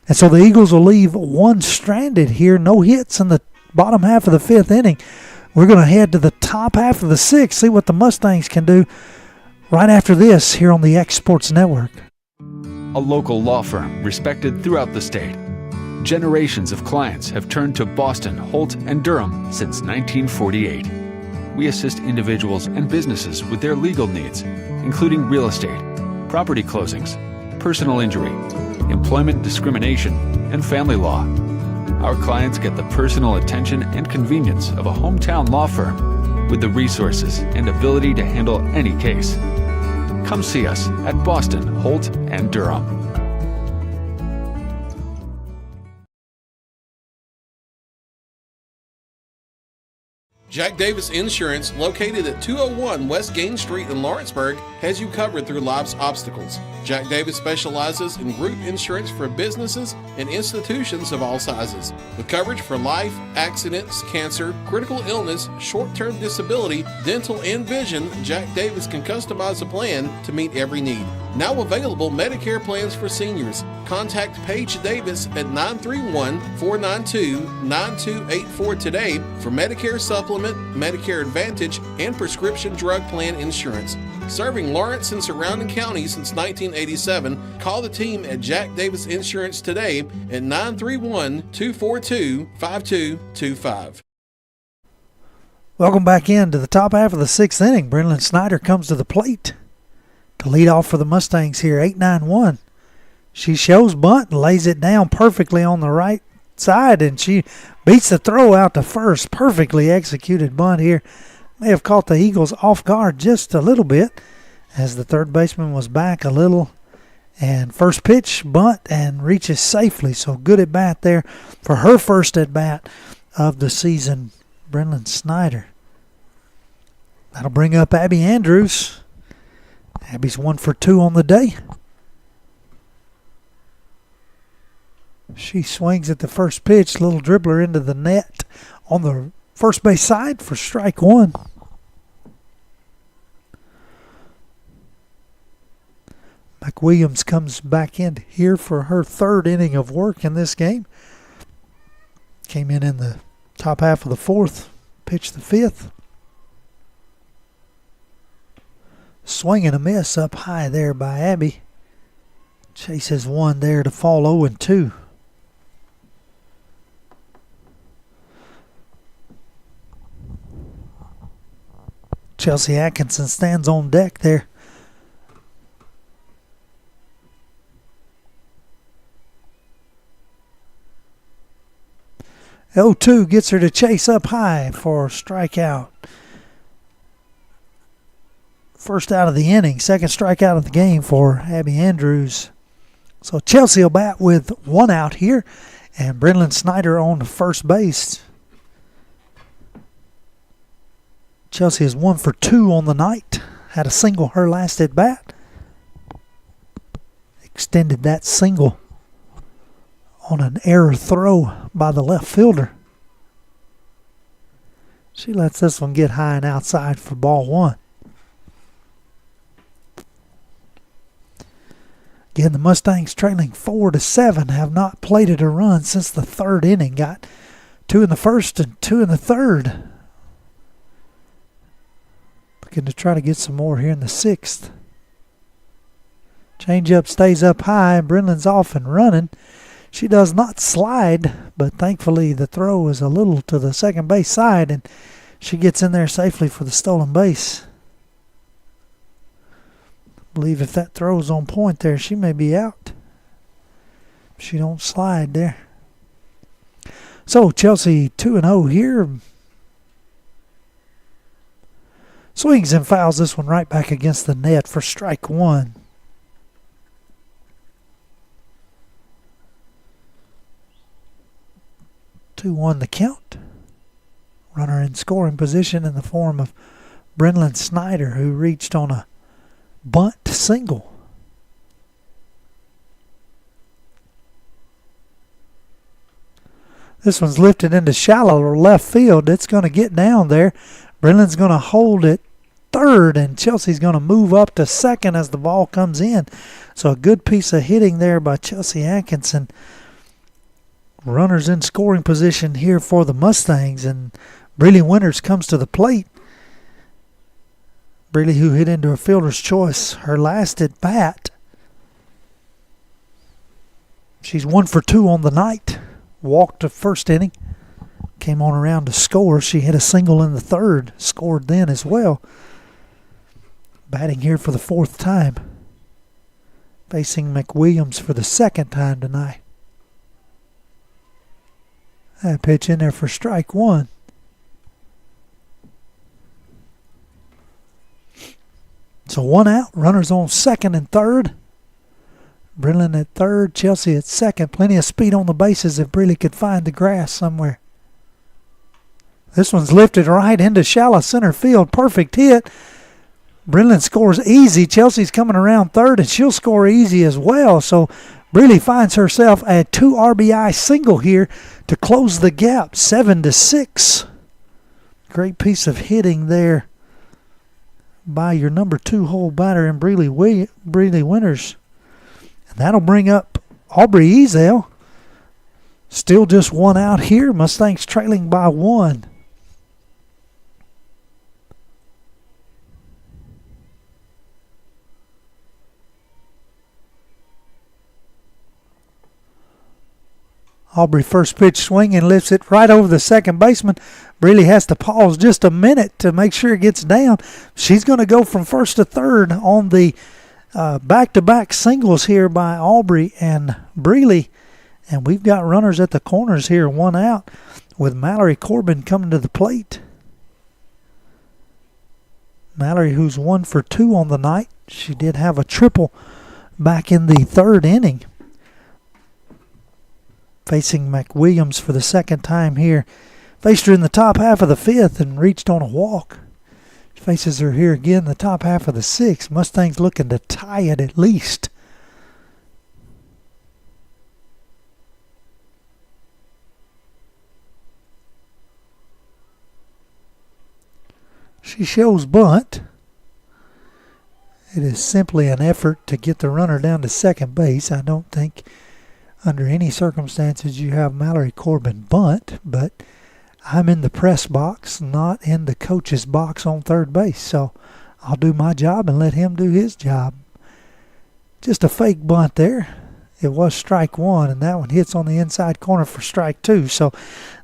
And so the Eagles will leave one stranded here. No hits in the bottom half of the 5th inning. We're going to head to the top half of the 6th, see what the Mustangs can do right after this here on the X Sports Network. A local law firm respected throughout the state. Generations of clients have turned to Boston, Holt, and Durham since 1948. We assist individuals and businesses with their legal needs, including real estate, property closings, personal injury, employment discrimination, and family law. Our clients get the personal attention and convenience of a hometown law firm with the resources and ability to handle any case. Come see us at Boston, Holt, and Durham. Jack Davis Insurance, located at 201 West Gain Street in Lawrenceburg, has you covered through life's obstacles. Jack Davis specializes in group insurance for businesses and institutions of all sizes. With coverage for life, accidents, cancer, critical illness, short-term disability, dental, and vision, Jack Davis can customize a plan to meet every need. Now available Medicare plans for seniors. Contact Paige Davis at 931-492-9284 today for Medicare Supplement, Medicare Advantage, and prescription drug plan insurance. Serving Lawrence and surrounding counties since 1987, call the team at Jack Davis Insurance today at 931-242-5225. Welcome back into the top half of the 6th inning. Brenlyn Snyder comes to the plate to lead off for the Mustangs here, 8-9-1. She shows bunt and lays it down perfectly on the right side, and she beats the throw out to first. Perfectly executed bunt here. May have caught the Eagles off guard just a little bit as the third baseman was back a little. And first pitch, bunt, and reaches safely. So good at bat there for her first at bat of the season, Brenlyn Snyder. That'll bring up Abby Andrews. Abby's 1 for 2 on the day. She swings at the first pitch, little dribbler into the net on the first base side for strike 1. McWilliams comes back in here for her 3rd inning of work in this game. Came in the top half of the 4th, pitched the 5th. Swing and a miss up high there by Abby. Chases one there to fall 0-2. Chelsea Atkinson stands on deck there. L2 gets her to chase up high for a strikeout. First out of the inning, second strikeout of the game for Abby Andrews. So Chelsea will bat with 1 out here, and Brenlyn Snyder on the first base. Chelsea is 1 for 2 on the night. Had a single her last at bat. Extended that single on an error throw by the left fielder. She lets this one get high and outside for ball 1. Again, the Mustangs trailing 4-7 have not plated a run since the 3rd inning. Got 2 in the 1st and 2 in the 3rd. Looking to try to get some more here in the 6th. Changeup stays up high, and Brenlyn's off and running. She does not slide, but thankfully the throw is a little to the second base side, and she gets in there safely for the stolen base. I believe if that throw is on point there, she may be out. She don't slide there. So Chelsea 2-0 here. Swings and fouls this one right back against the net for strike 1. Two 2-1 the count. Runner in scoring position in the form of Brenlyn Snyder, who reached on a bunt single. This one's lifted into shallow left field. It's going to get down there. Brendan's going to hold it third, and Chelsea's going to move up to second as the ball comes in. So a good piece of hitting there by Chelsea Atkinson. Runners in scoring position here for the Mustangs, and Breely Winters comes to the plate. Breely, who hit into a fielder's choice her last at bat. She's 1 for 2 on the night. Walked the first inning. Came on around to score. She hit a single in the third. Scored then as well. Batting here for the 4th time. Facing McWilliams for the 2nd time tonight. That pitch in there for strike 1. So 1 out. Runners on 2nd and 3rd. Brennan at 3rd. Chelsea at 2nd. Plenty of speed on the bases if Breely could find the grass somewhere. This one's lifted right into shallow center field. Perfect hit. Brennan scores easy. Chelsea's coming around 3rd, and she'll score easy as well. So Breely finds herself a 2 RBI single here to close the gap, 7-6. Great piece of hitting there by your number 2 hole batter in Breely Winters. And that'll bring up Aubrey Ezel. Still just 1 out here. Mustangs trailing by 1. Aubrey first pitch swinging, lifts it right over the second baseman. Breely has to pause just a minute to make sure it gets down. She's going to go from 1st to 3rd on the back-to-back singles here by Aubrey and Breely. And we've got runners at the corners here, 1 out, with Mallory Corbin coming to the plate. Mallory, who's 1 for 2 on the night. She did have a triple back in the 3rd inning. Facing McWilliams for the 2nd time here. Faced her in the top half of the 5th and reached on a walk. Faces her here again in the top half of the 6th. Mustangs looking to tie it at least. She shows bunt. It is simply an effort to get the runner down to second base. I don't think under any circumstances you have Mallory Corbin bunt, but I'm in the press box, not in the coach's box on third base. So I'll do my job and let him do his job. Just a fake bunt there. It was strike 1, and that one hits on the inside corner for strike 2. So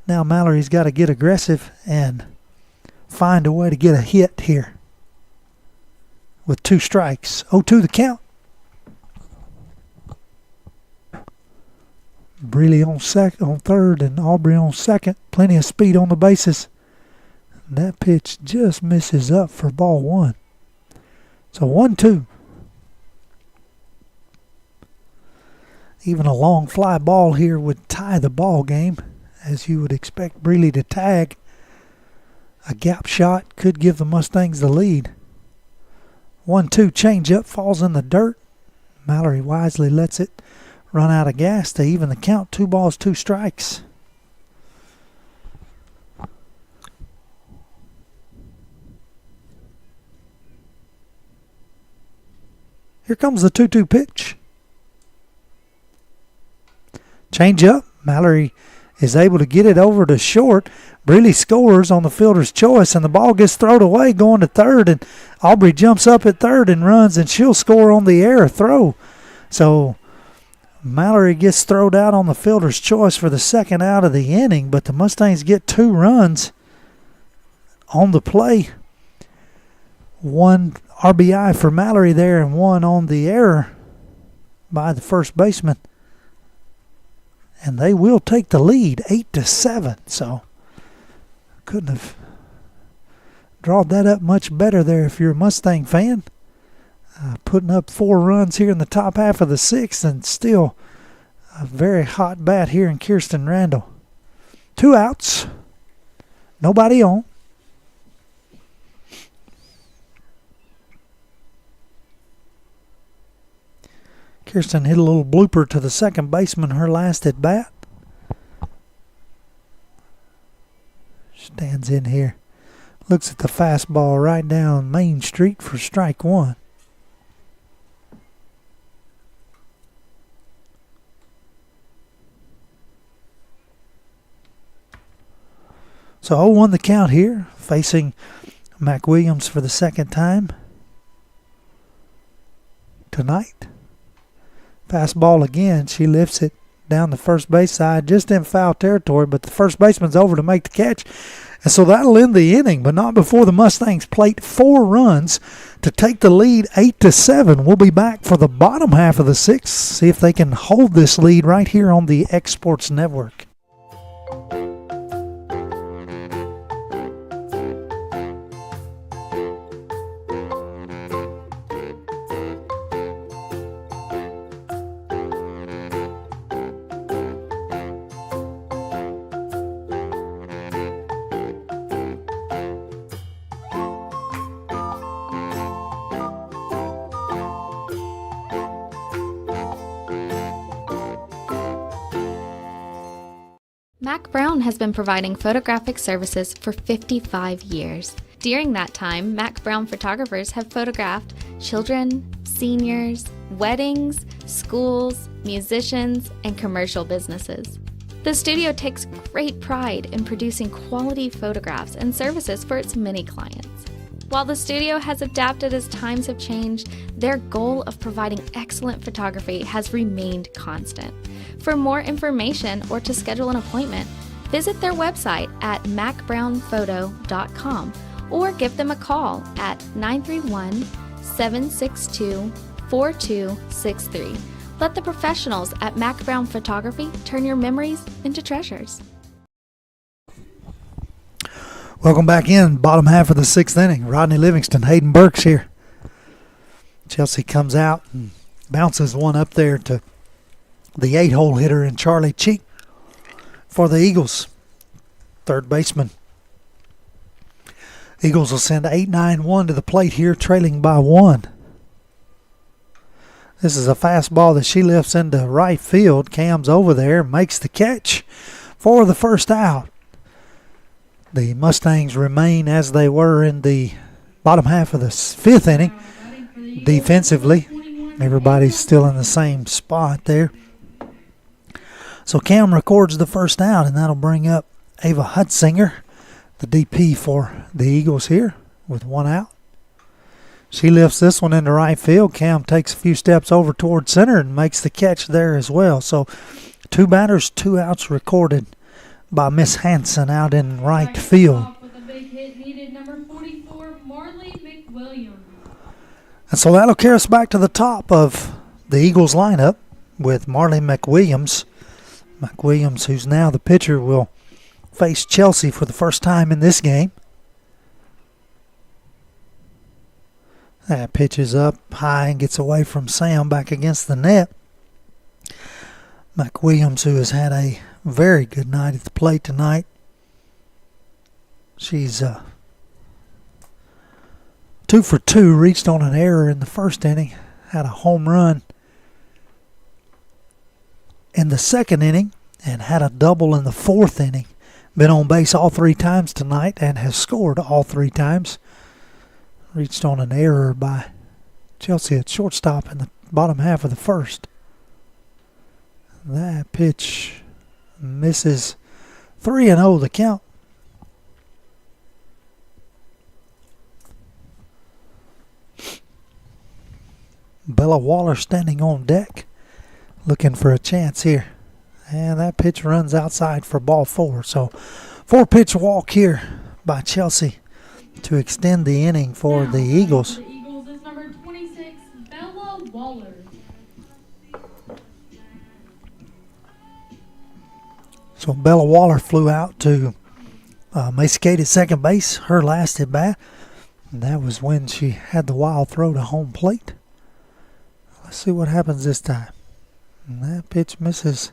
now Mallory's got to get aggressive and find a way to get a hit here with 2 strikes. 0-2 the count. Breely on 3rd and Aubrey on 2nd. Plenty of speed on the bases. And that pitch just misses up for ball 1. So 1-2. Even a long fly ball here would tie the ball game, as you would expect Breely to tag. A gap shot could give the Mustangs the lead. 1-2 changeup falls in the dirt. Mallory wisely lets it run out of gas to even the count. 2 balls, 2 strikes. Here comes the 2-2 pitch. Change up. Mallory is able to get it over to short. Breely scores on the fielder's choice, and the ball gets thrown away going to 3rd, and Aubrey jumps up at 3rd and runs, and she'll score on the air throw. So Mallory gets thrown out on the fielder's choice for the 2nd out of the inning, but the Mustangs get 2 runs on the play. 1 RBI for Mallory there and 1 on the error by the first baseman. And they will take the lead 8-7. So couldn't have drawn that up much better there if you're a Mustang fan. Putting up 4 runs here in the top half of the 6th, and still a very hot bat here in Kirsten Randall. 2 outs. Nobody on. Kirsten hit a little blooper to the second baseman her last at bat. Stands in here. Looks at the fastball right down Main Street for strike one. So 0-1 the count here, facing Mac Williams for the second time tonight. Fastball again. She lifts it down the first base side, just in foul territory, but the first baseman's over to make the catch. And so that'll end the inning, but not before the Mustangs plate 4 runs to take the lead 8-7. We'll be back for the bottom half of the sixth, see if they can hold this lead right here on the X Sports Network. Mac Brown has been providing photographic services for 55 years. During that time, Mac Brown photographers have photographed children, seniors, weddings, schools, musicians, and commercial businesses. The studio takes great pride in producing quality photographs and services for its many clients. While the studio has adapted as times have changed, their goal of providing excellent photography has remained constant. For more information or to schedule an appointment, visit their website at macbrownphoto.com or give them a call at 931-762-4263. Let the professionals at Mac Brown Photography turn your memories into treasures. Welcome back in, bottom half of the sixth inning. Rodney Livingston, Hayden Burks here. Chelsea comes out and bounces one up there to the 8-hole hitter in Charlie Cheek for the Eagles. Third baseman. Eagles will send 8-9-1 to the plate here, trailing by 1. This is a fastball that she lifts into right field. Cam's over there, makes the catch for the first out. The Mustangs remain as they were in the bottom half of the fifth inning. Defensively, everybody's still in the same spot there. So Cam records the first out, and that'll bring up Ava Hutzinger, the DP for the Eagles here, with 1 out. She lifts this one into right field. Cam takes a few steps over toward center and makes the catch there as well. So 2 batters, 2 outs recorded by Miss Hanson out in right field. With a big hit needed, number 44, Marley McWilliams. And so that'll carry us back to the top of the Eagles lineup with Marley McWilliams. McWilliams, who's now the pitcher, will face Chelsea for the first time in this game. That pitches up high and gets away from Sam back against the net. McWilliams, who has had a very good night at the plate tonight. She's 2 for 2, reached on an error in the first inning, had a home run in the second inning, and had a double in the fourth inning. Been on base all 3 times tonight and has scored all 3 times. Reached on an error by Chelsea at shortstop in the bottom half of the first. That pitch misses. 3-0 the count. Bella Waller standing on deck, looking for a chance here. And that pitch runs outside for ball 4. So 4-pitch walk here by Chelsea to extend the inning for the Eagles. The Eagles is number 26, Bella Waller. So Bella Waller flew out to Macy Kate at second base, her last at bat. And that was when she had the wild throw to home plate. Let's see what happens this time. And that pitch misses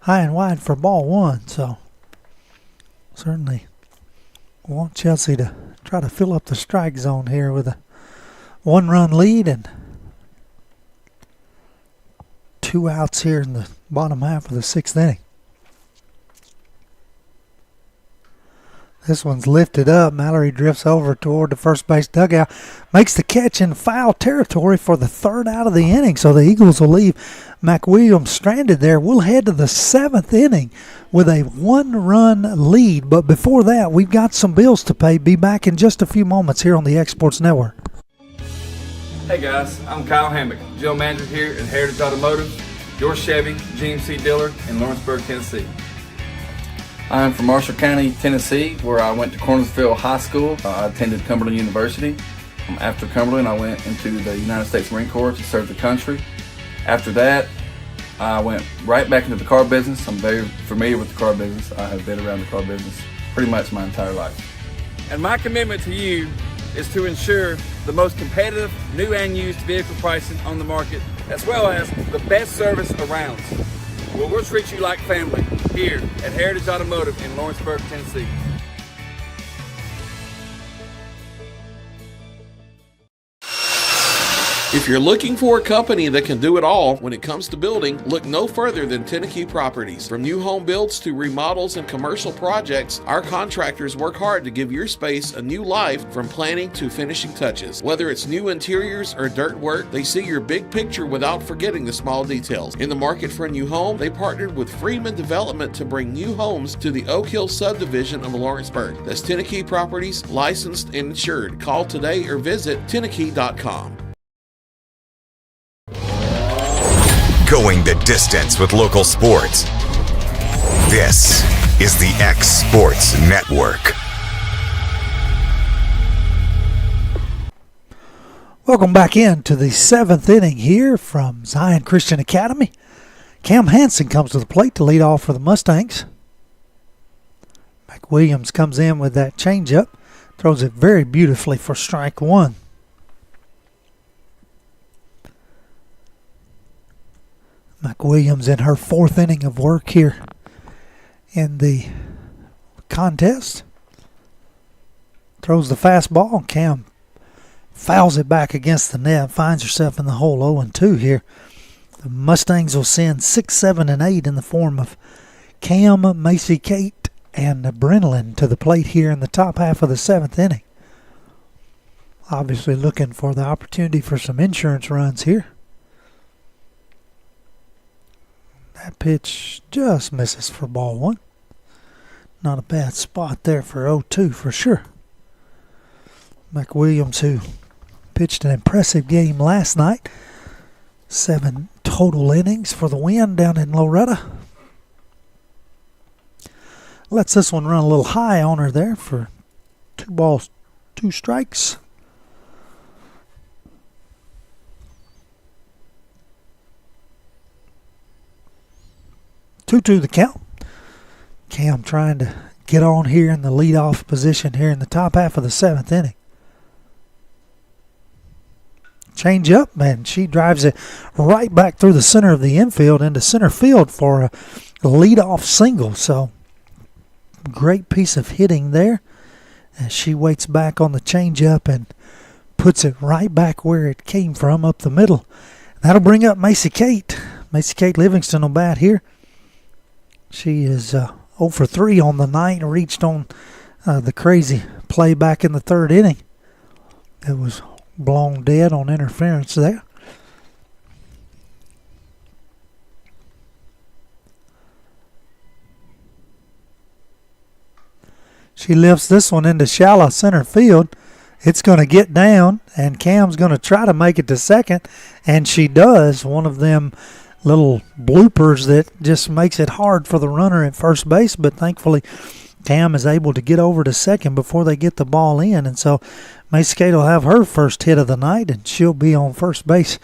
high and wide for ball 1. So certainly want Chelsea to try to fill up the strike zone here with a 1-run lead and 2 outs here in the bottom half of the 6th inning. This one's lifted up. Mallory drifts over toward the first base dugout, makes the catch in foul territory for the third out of the inning. So the Eagles will leave McWilliams stranded there. We'll head to the seventh inning with a one-run lead. But before that, we've got some bills to pay. Be back in just a few moments here on the Exports Network. Hey guys, I'm Kyle Hammock, General Manager here at Heritage Automotive, your Chevy GMC dealer in Lawrenceburg, Tennessee. I'm from Marshall County, Tennessee, where I went to Cornersville High School. I attended Cumberland University. After Cumberland, I went into the United States Marine Corps to serve the country. After that, I went right back into the car business. I'm very familiar with the car business. I have been around the car business pretty much my entire life. And my commitment to you is to ensure the most competitive new and used vehicle pricing on the market, as well as the best service around. Well, we'll treat you like family here at Heritage Automotive in Lawrenceburg, Tennessee. If you're looking for a company that can do it all when it comes to building, look no further than Tennessee Properties. From new home builds to remodels and commercial projects, our contractors work hard to give your space a new life from planning to finishing touches. Whether it's new interiors or dirt work, they see your big picture without forgetting the small details. In the market for a new home, they partnered with Freeman Development to bring new homes to the Oak Hill subdivision of Lawrenceburg. That's Tennessee Properties, licensed and insured. Call today or visit tennessee.com. Going the distance with local sports. This is the X Sports Network. Welcome back into the seventh inning here from Zion Christian Academy. Cam Hansen comes to the plate to lead off for the Mustangs. McWilliams comes in with that changeup, throws it very beautifully for strike one. McWilliams in her fourth inning of work here in the contest. Throws the fastball. Cam fouls it back against the net. Finds herself in the hole 0-2 here. The Mustangs will send 6, 7, and 8 in the form of Cam, Macy Kate, and Brenlin to the plate here in the top half of the seventh inning. Obviously looking for the opportunity for some insurance runs here. That pitch just misses for ball one. Not a bad spot there for 0-2 for sure. McWilliams, who pitched an impressive game last night. 7 total innings for the win down in Loretto. Lets this one run a little high on her there for 2 balls, 2 strikes. Two the count. Cam trying to get on here in the leadoff position here in the top half of the seventh inning. Change up, and she drives it right back through the center of the infield into center field for a leadoff single. So great piece of hitting there as she waits back on the change up and puts it right back where it came from, up the middle. That'll bring up Macy Kate. Macy Kate Livingston will bat here. She is 0 for 3 on the night, reached on the crazy play back in the third inning. It was blown dead on interference there. She lifts this one into shallow center field. It's going to get down, and Cam's going to try to make it to second, and she does. One of them little bloopers that just makes it hard for the runner at first base, but thankfully Cam is able to get over to second before they get the ball in, and so Macy Kate will have her first hit of the night, and she'll be on first base,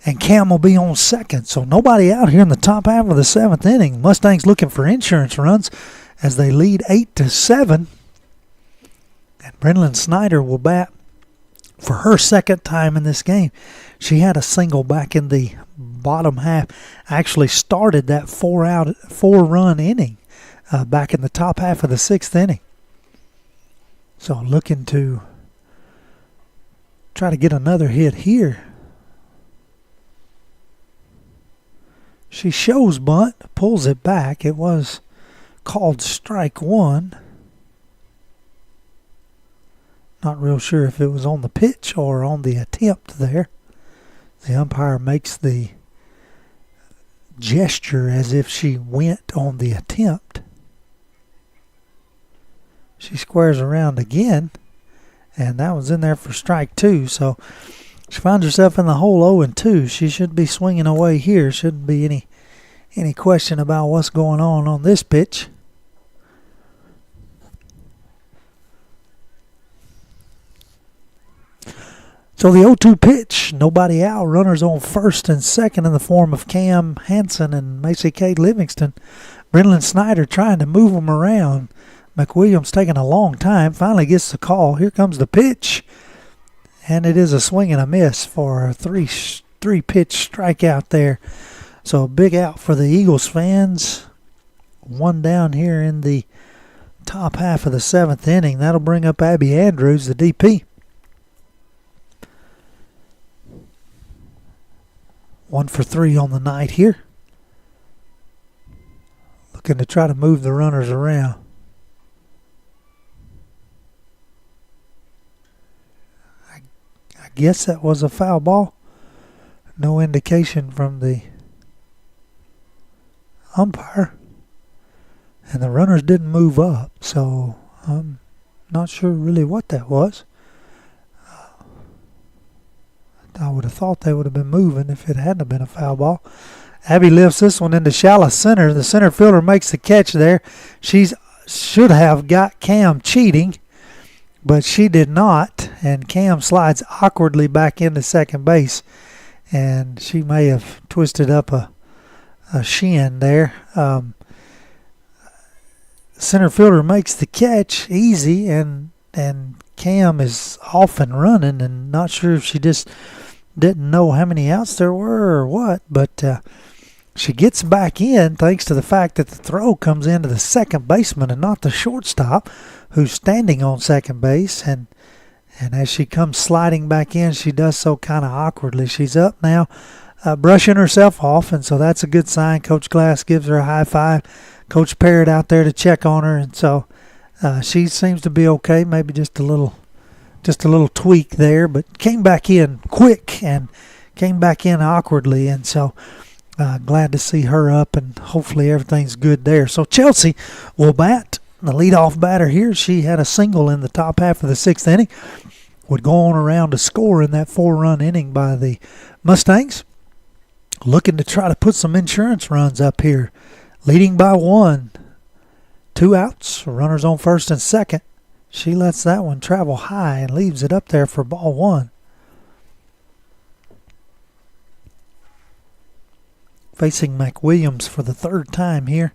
and Cam will be on second. So nobody out here in the top half of the seventh inning. Mustangs looking for insurance runs as they lead 8-7, and Brenlin Snyder will bat for her second time in this game. She had a single back in the bottom half, actually started that 4-run inning back in the top half of the sixth inning. So looking to try to get another hit here. She shows bunt, pulls it back. It was called strike one. Not real sure if it was on the pitch or on the attempt there. The umpire makes the gesture as if she went on the attempt. She squares around again, and that was in there for strike 2. So she finds herself in the hole 0-2. She should be swinging away here. Shouldn't be any question about what's going on this pitch. So the 0-2 pitch, nobody out. Runners on first and second in the form of Cam Hansen and Macy Kate Livingston. Brendan Snyder trying to move them around. McWilliams taking a long time. Finally gets the call. Here comes the pitch. And it is a swing and a miss for a three-pitch strikeout there. So a big out for the Eagles fans. One down here in the top half of the 7th inning. That'll bring up Abby Andrews, the DP. 1 for 3 on the night here. Looking to try to move the runners around. I guess that was a foul ball. No indication from the umpire. And the runners didn't move up, so I'm not sure really what that was. I would have thought they would have been moving if it hadn't been a foul ball. Abby lifts this one into shallow center. The center fielder makes the catch there. She should have got Cam cheating, but she did not. And Cam slides awkwardly back into second base. And she may have twisted up a shin there. Center fielder makes the catch easy, and Cam is off and running, and not sure if she just didn't know how many outs there were or what, but she gets back in thanks to the fact that the throw comes into the second baseman and not the shortstop, who's standing on second base. And as she comes sliding back in, she does so kind of awkwardly. She's up now, brushing herself off, and so that's a good sign. Coach Glass gives her a high five. Coach Parrott out there to check on her, and so she seems to be okay. Maybe just a little tweak there, but came back in quick and came back in awkwardly, and so glad to see her up, and hopefully everything's good there. So Chelsea will bat. The leadoff batter here, she had a single in the top half of the 6th inning. Would go on around to score in that 4-run inning by the Mustangs. Looking to try to put some insurance runs up here. Leading by 1. 2 outs, runners on first and second. She lets that one travel high and leaves it up there for ball 1. Facing McWilliams for the 3rd time here.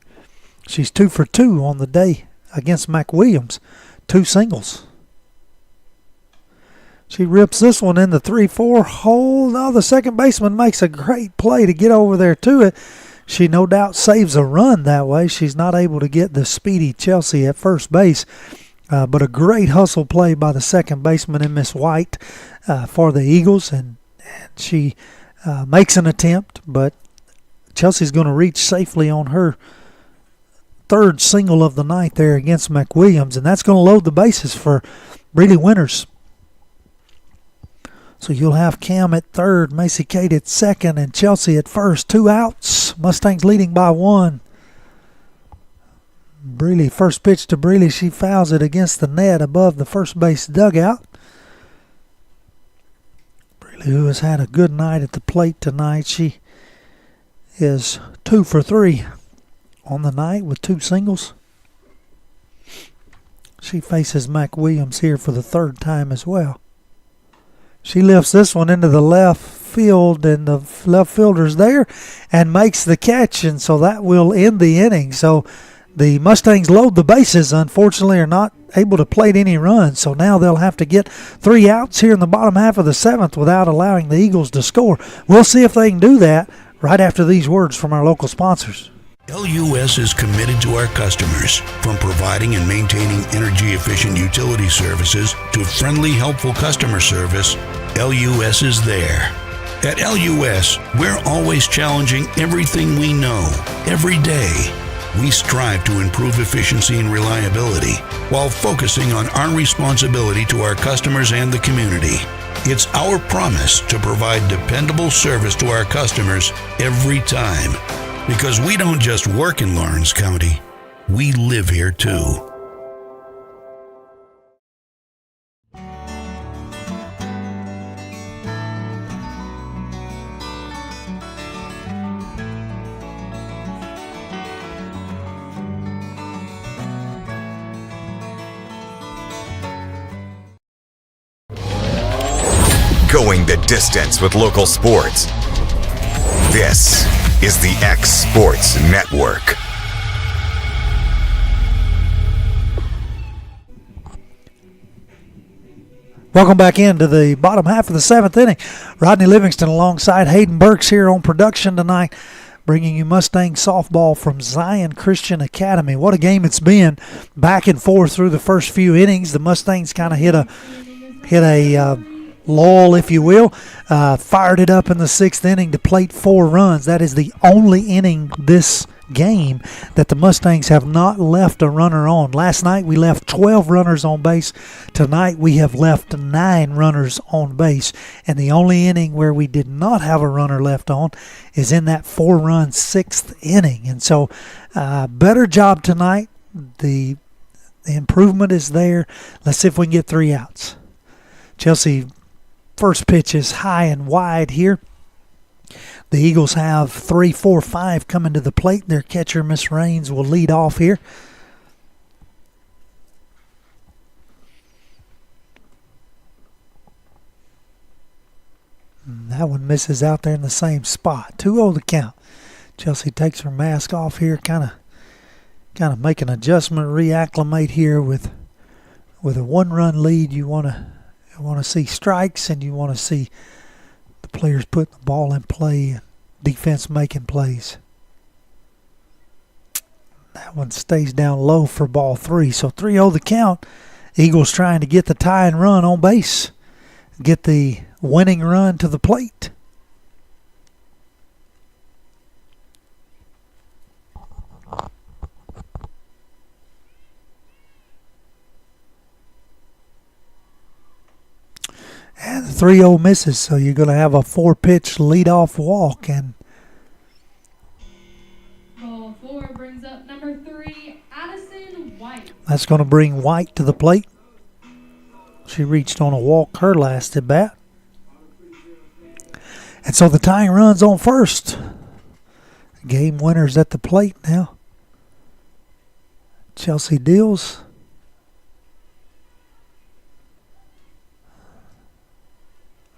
She's 2 for 2 on the day against McWilliams. 2 singles. She rips this one in the 3-4 hole. Now the second baseman makes a great play to get over there to it. She no doubt saves a run that way. She's not able to get the speedy Chelsea at first base. But a great hustle play by the second baseman in Miss White for the Eagles. And she makes an attempt, but Chelsea's going to reach safely on her 3rd single of the night there against McWilliams. And that's going to load the bases for Breeley Winters. So you'll have Cam at 3rd, Macy Kate at 2nd, and Chelsea at 1st. 2 outs. Mustangs leading by 1. Breeley, first pitch to Breeley. She fouls it against the net above the first base dugout. Breeley, who has had a good night at the plate tonight, she is 2 for 3 on the night with 2 singles. She faces McWilliams here for the 3rd time as well. She lifts this one into the left field, and the left fielder's there and makes the catch, and so that will end the inning. So the Mustangs load the bases, unfortunately, are not able to plate any runs. So now they'll have to get 3 outs here in the bottom half of the 7th without allowing the Eagles to score. We'll see if they can do that right after these words from our local sponsors. LUS is committed to our customers, from providing and maintaining energy-efficient utility services to friendly, helpful customer service. LUS is there. At LUS, we're always challenging everything we know, every day. we strive to improve efficiency and reliability while focusing on our responsibility to our customers and the community. It's our promise to provide dependable service to our customers every time, because we don't just work in Lawrence County, we live here too. Going the distance with local sports. This is the X Sports Network. Welcome back into the bottom half of the seventh inning. Rodney Livingston alongside Hayden Burks here on production tonight, bringing you Mustang softball from Zion Christian Academy. What a game it's been, back and forth through the first few innings. The Mustangs kind of hit a lull, if you will. Fired it up in the sixth inning to plate 4 runs. That is the only inning this game that the Mustangs have not left a runner on. Last night we left 12 runners on base. Tonight we have left 9 runners on base. And the only inning where we did not have a runner left on is in that 4-run 6th inning. And so better job tonight. The improvement is there. Let's see if we can get 3 outs. Chelsea, first pitch is high and wide here. The Eagles have 3, 4, 5 coming to the plate. Their catcher, Miss Raines, will lead off here. And that one misses out there in the same spot. 2-0 the count. Chelsea takes her mask off here, kind of make an adjustment, reacclimate here with a 1-run lead. You want to see strikes, and you want to see the players putting the ball in play and defense making plays. That one stays down low for ball 3. So 3-0 the count. Eagles trying to get the tying run on base, get the winning run to the plate. And the 3-0 misses, so you're going to have a 4-pitch leadoff walk. And ball 4 brings up number 3, Addison White. That's going to bring White to the plate. She reached on a walk her last at bat. And so the tying run's on first. Game winner's at the plate now. Chelsea deals.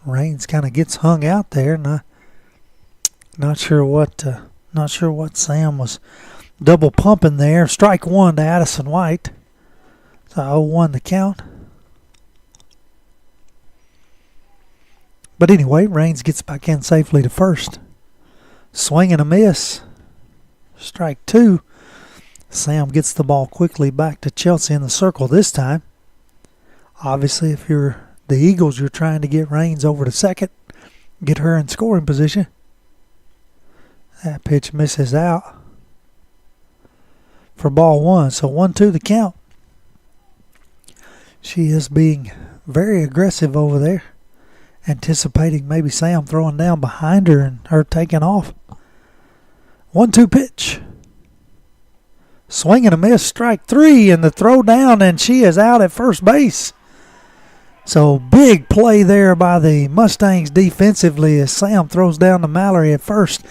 Raines kind of gets hung out there, and not sure what Sam was double pumping there. Strike 1 to Addison White. So 0-1 the count. But anyway, Raines gets back in safely to first. Swing and a miss. Strike 2. Sam gets the ball quickly back to Chelsea in the circle this time. Obviously, if you're the Eagles, you're trying to get Raines over to second, get her in scoring position. That pitch misses out for ball 1. So 1-2 the count. She is being very aggressive over there, anticipating maybe Sam throwing down behind her and her taking off. 1-2 pitch. Swing and a miss, strike 3, and the throw down, and she is out at first base. So big play there by the Mustangs defensively as Sam throws down to Mallory at first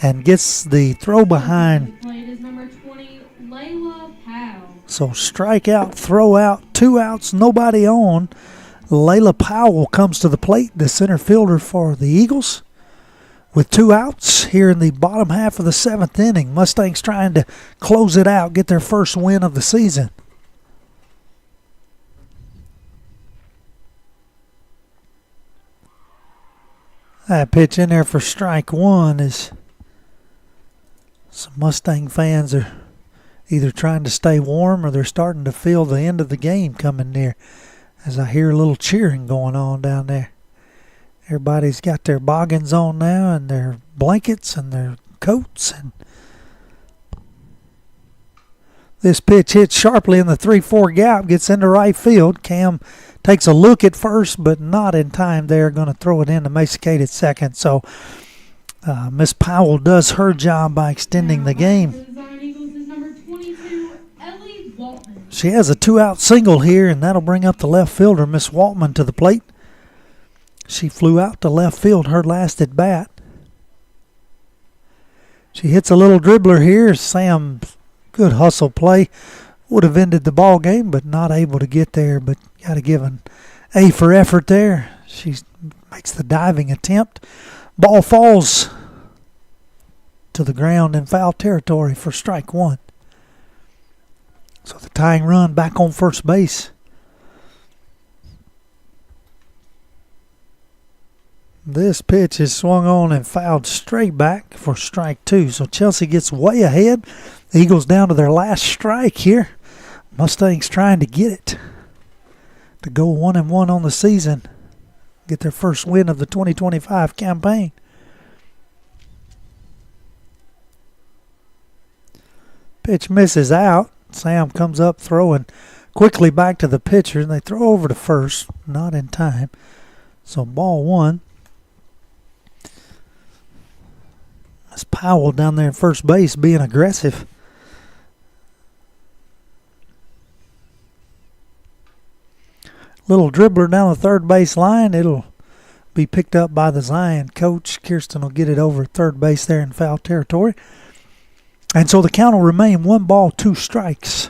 and gets the throw behind. Played is number 20, Layla Powell. So strike out, throw out, 2 outs, nobody on. Layla Powell comes to the plate, the center fielder for the Eagles, with 2 outs here in the bottom half of the 7th inning. Mustangs trying to close it out, get their first win of the season. That pitch in there for strike 1 is some Mustang fans are either trying to stay warm or they're starting to feel the end of the game coming near, as I hear a little cheering going on down there. Everybody's got their boggins on now and their blankets and their coats, and This pitch hits sharply in the 3-4 gap, gets into right field. Cam takes a look at first, but not in time there. Going to throw it in to Macy at second. So Miss Powell does her job by extending the game. She has a 2-out single here, and that'll bring up the left fielder, Miss Waltman, to the plate. She flew out to left field her last at bat. She hits a little dribbler here. Sam, good hustle play. Would have ended the ball game, but not able to get there. But got to give an A for effort there. She makes the diving attempt. Ball falls to the ground in foul territory for strike one. So the tying run back on first base. This pitch is swung on and fouled straight back for strike two. So Chelsea gets way ahead. The Eagles down to their last strike here. Mustangs trying to get it to go 1-1 on the season. Get their first win of the 2025 campaign. Pitch misses out. Sam comes up throwing quickly back to the pitcher, and they throw over to first. Not in time. So ball one. It's Powell down there at first base being aggressive. Little dribbler down the third base line. It'll be picked up by the Zion coach. Kirsten will get it over at third base there in foul territory. And so the count will remain 1-2 strikes.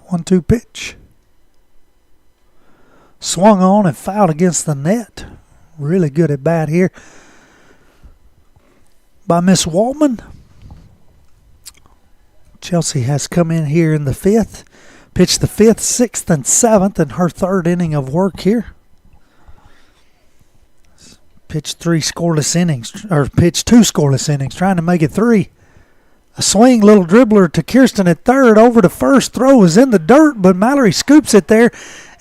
One-two pitch. Swung on and fouled against the net. Really good at bat here by Miss Waltman. Chelsea has come in here in the fifth. Pitched the fifth, sixth, and seventh in her third inning of work here. Pitched two scoreless innings, trying to make it three. A swing, little dribbler to Kirsten at third, over to first. Throw is in the dirt, but Mallory scoops it there,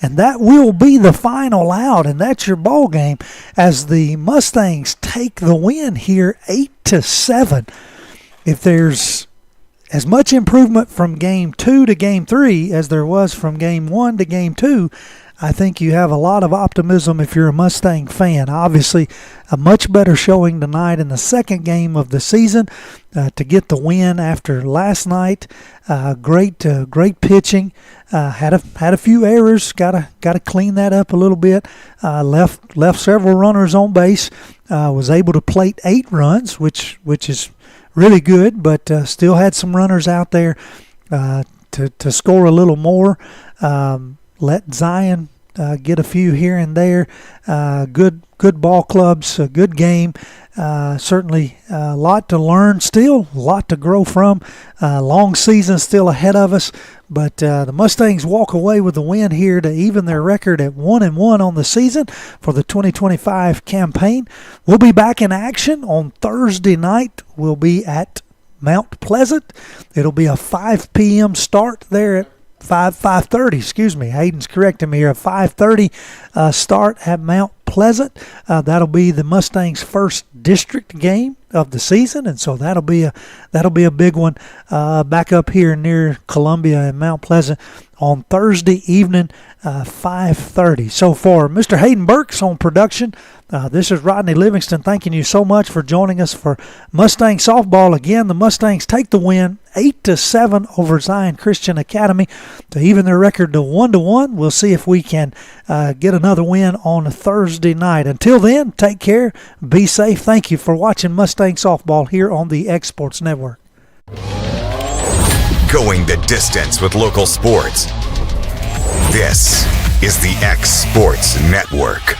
and that will be the final out, and that's your ball game as the Mustangs take the win here 8-7. If there's as much improvement from Game 2 to Game 3 as there was from Game 1 to Game 2, I think you have a lot of optimism if you're a Mustang fan. Obviously, a much better showing tonight in the second game of the season to get the win after last night. Great pitching. Had a few errors. Got to clean that up a little bit. Left several runners on base. Was able to plate 8 runs, which is really good, but still had some runners out there to score a little more. Let Zion get a few here and there. Good ball clubs, a good game. Certainly a lot to learn still, a lot to grow from. Long season still ahead of us, but the Mustangs walk away with the win here to even their record at 1-1 on the season for the 2025 campaign. We'll be back in action on Thursday night. We'll be at Mount Pleasant. It'll be a 5 p.m. start there at 5:30, excuse me. Hayden's correcting me here. A 5:30 start at Mount Pleasant. That'll be the Mustangs' first district game of the season, and so that'll be a big one back up here near Columbia and Mount Pleasant on Thursday evening, 5:30. So for Mr. Hayden Burks on production, this is Rodney Livingston thanking you so much for joining us for Mustang softball. Again, the Mustangs take the win 8-7 over Zion Christian Academy to even their record to 1-1. We'll see if we can get another win on Thursday night. Until then, take care, be safe. Thank you for watching Mustang softball here on the X Sports Network. Going the distance with local sports. This is the X Sports Network.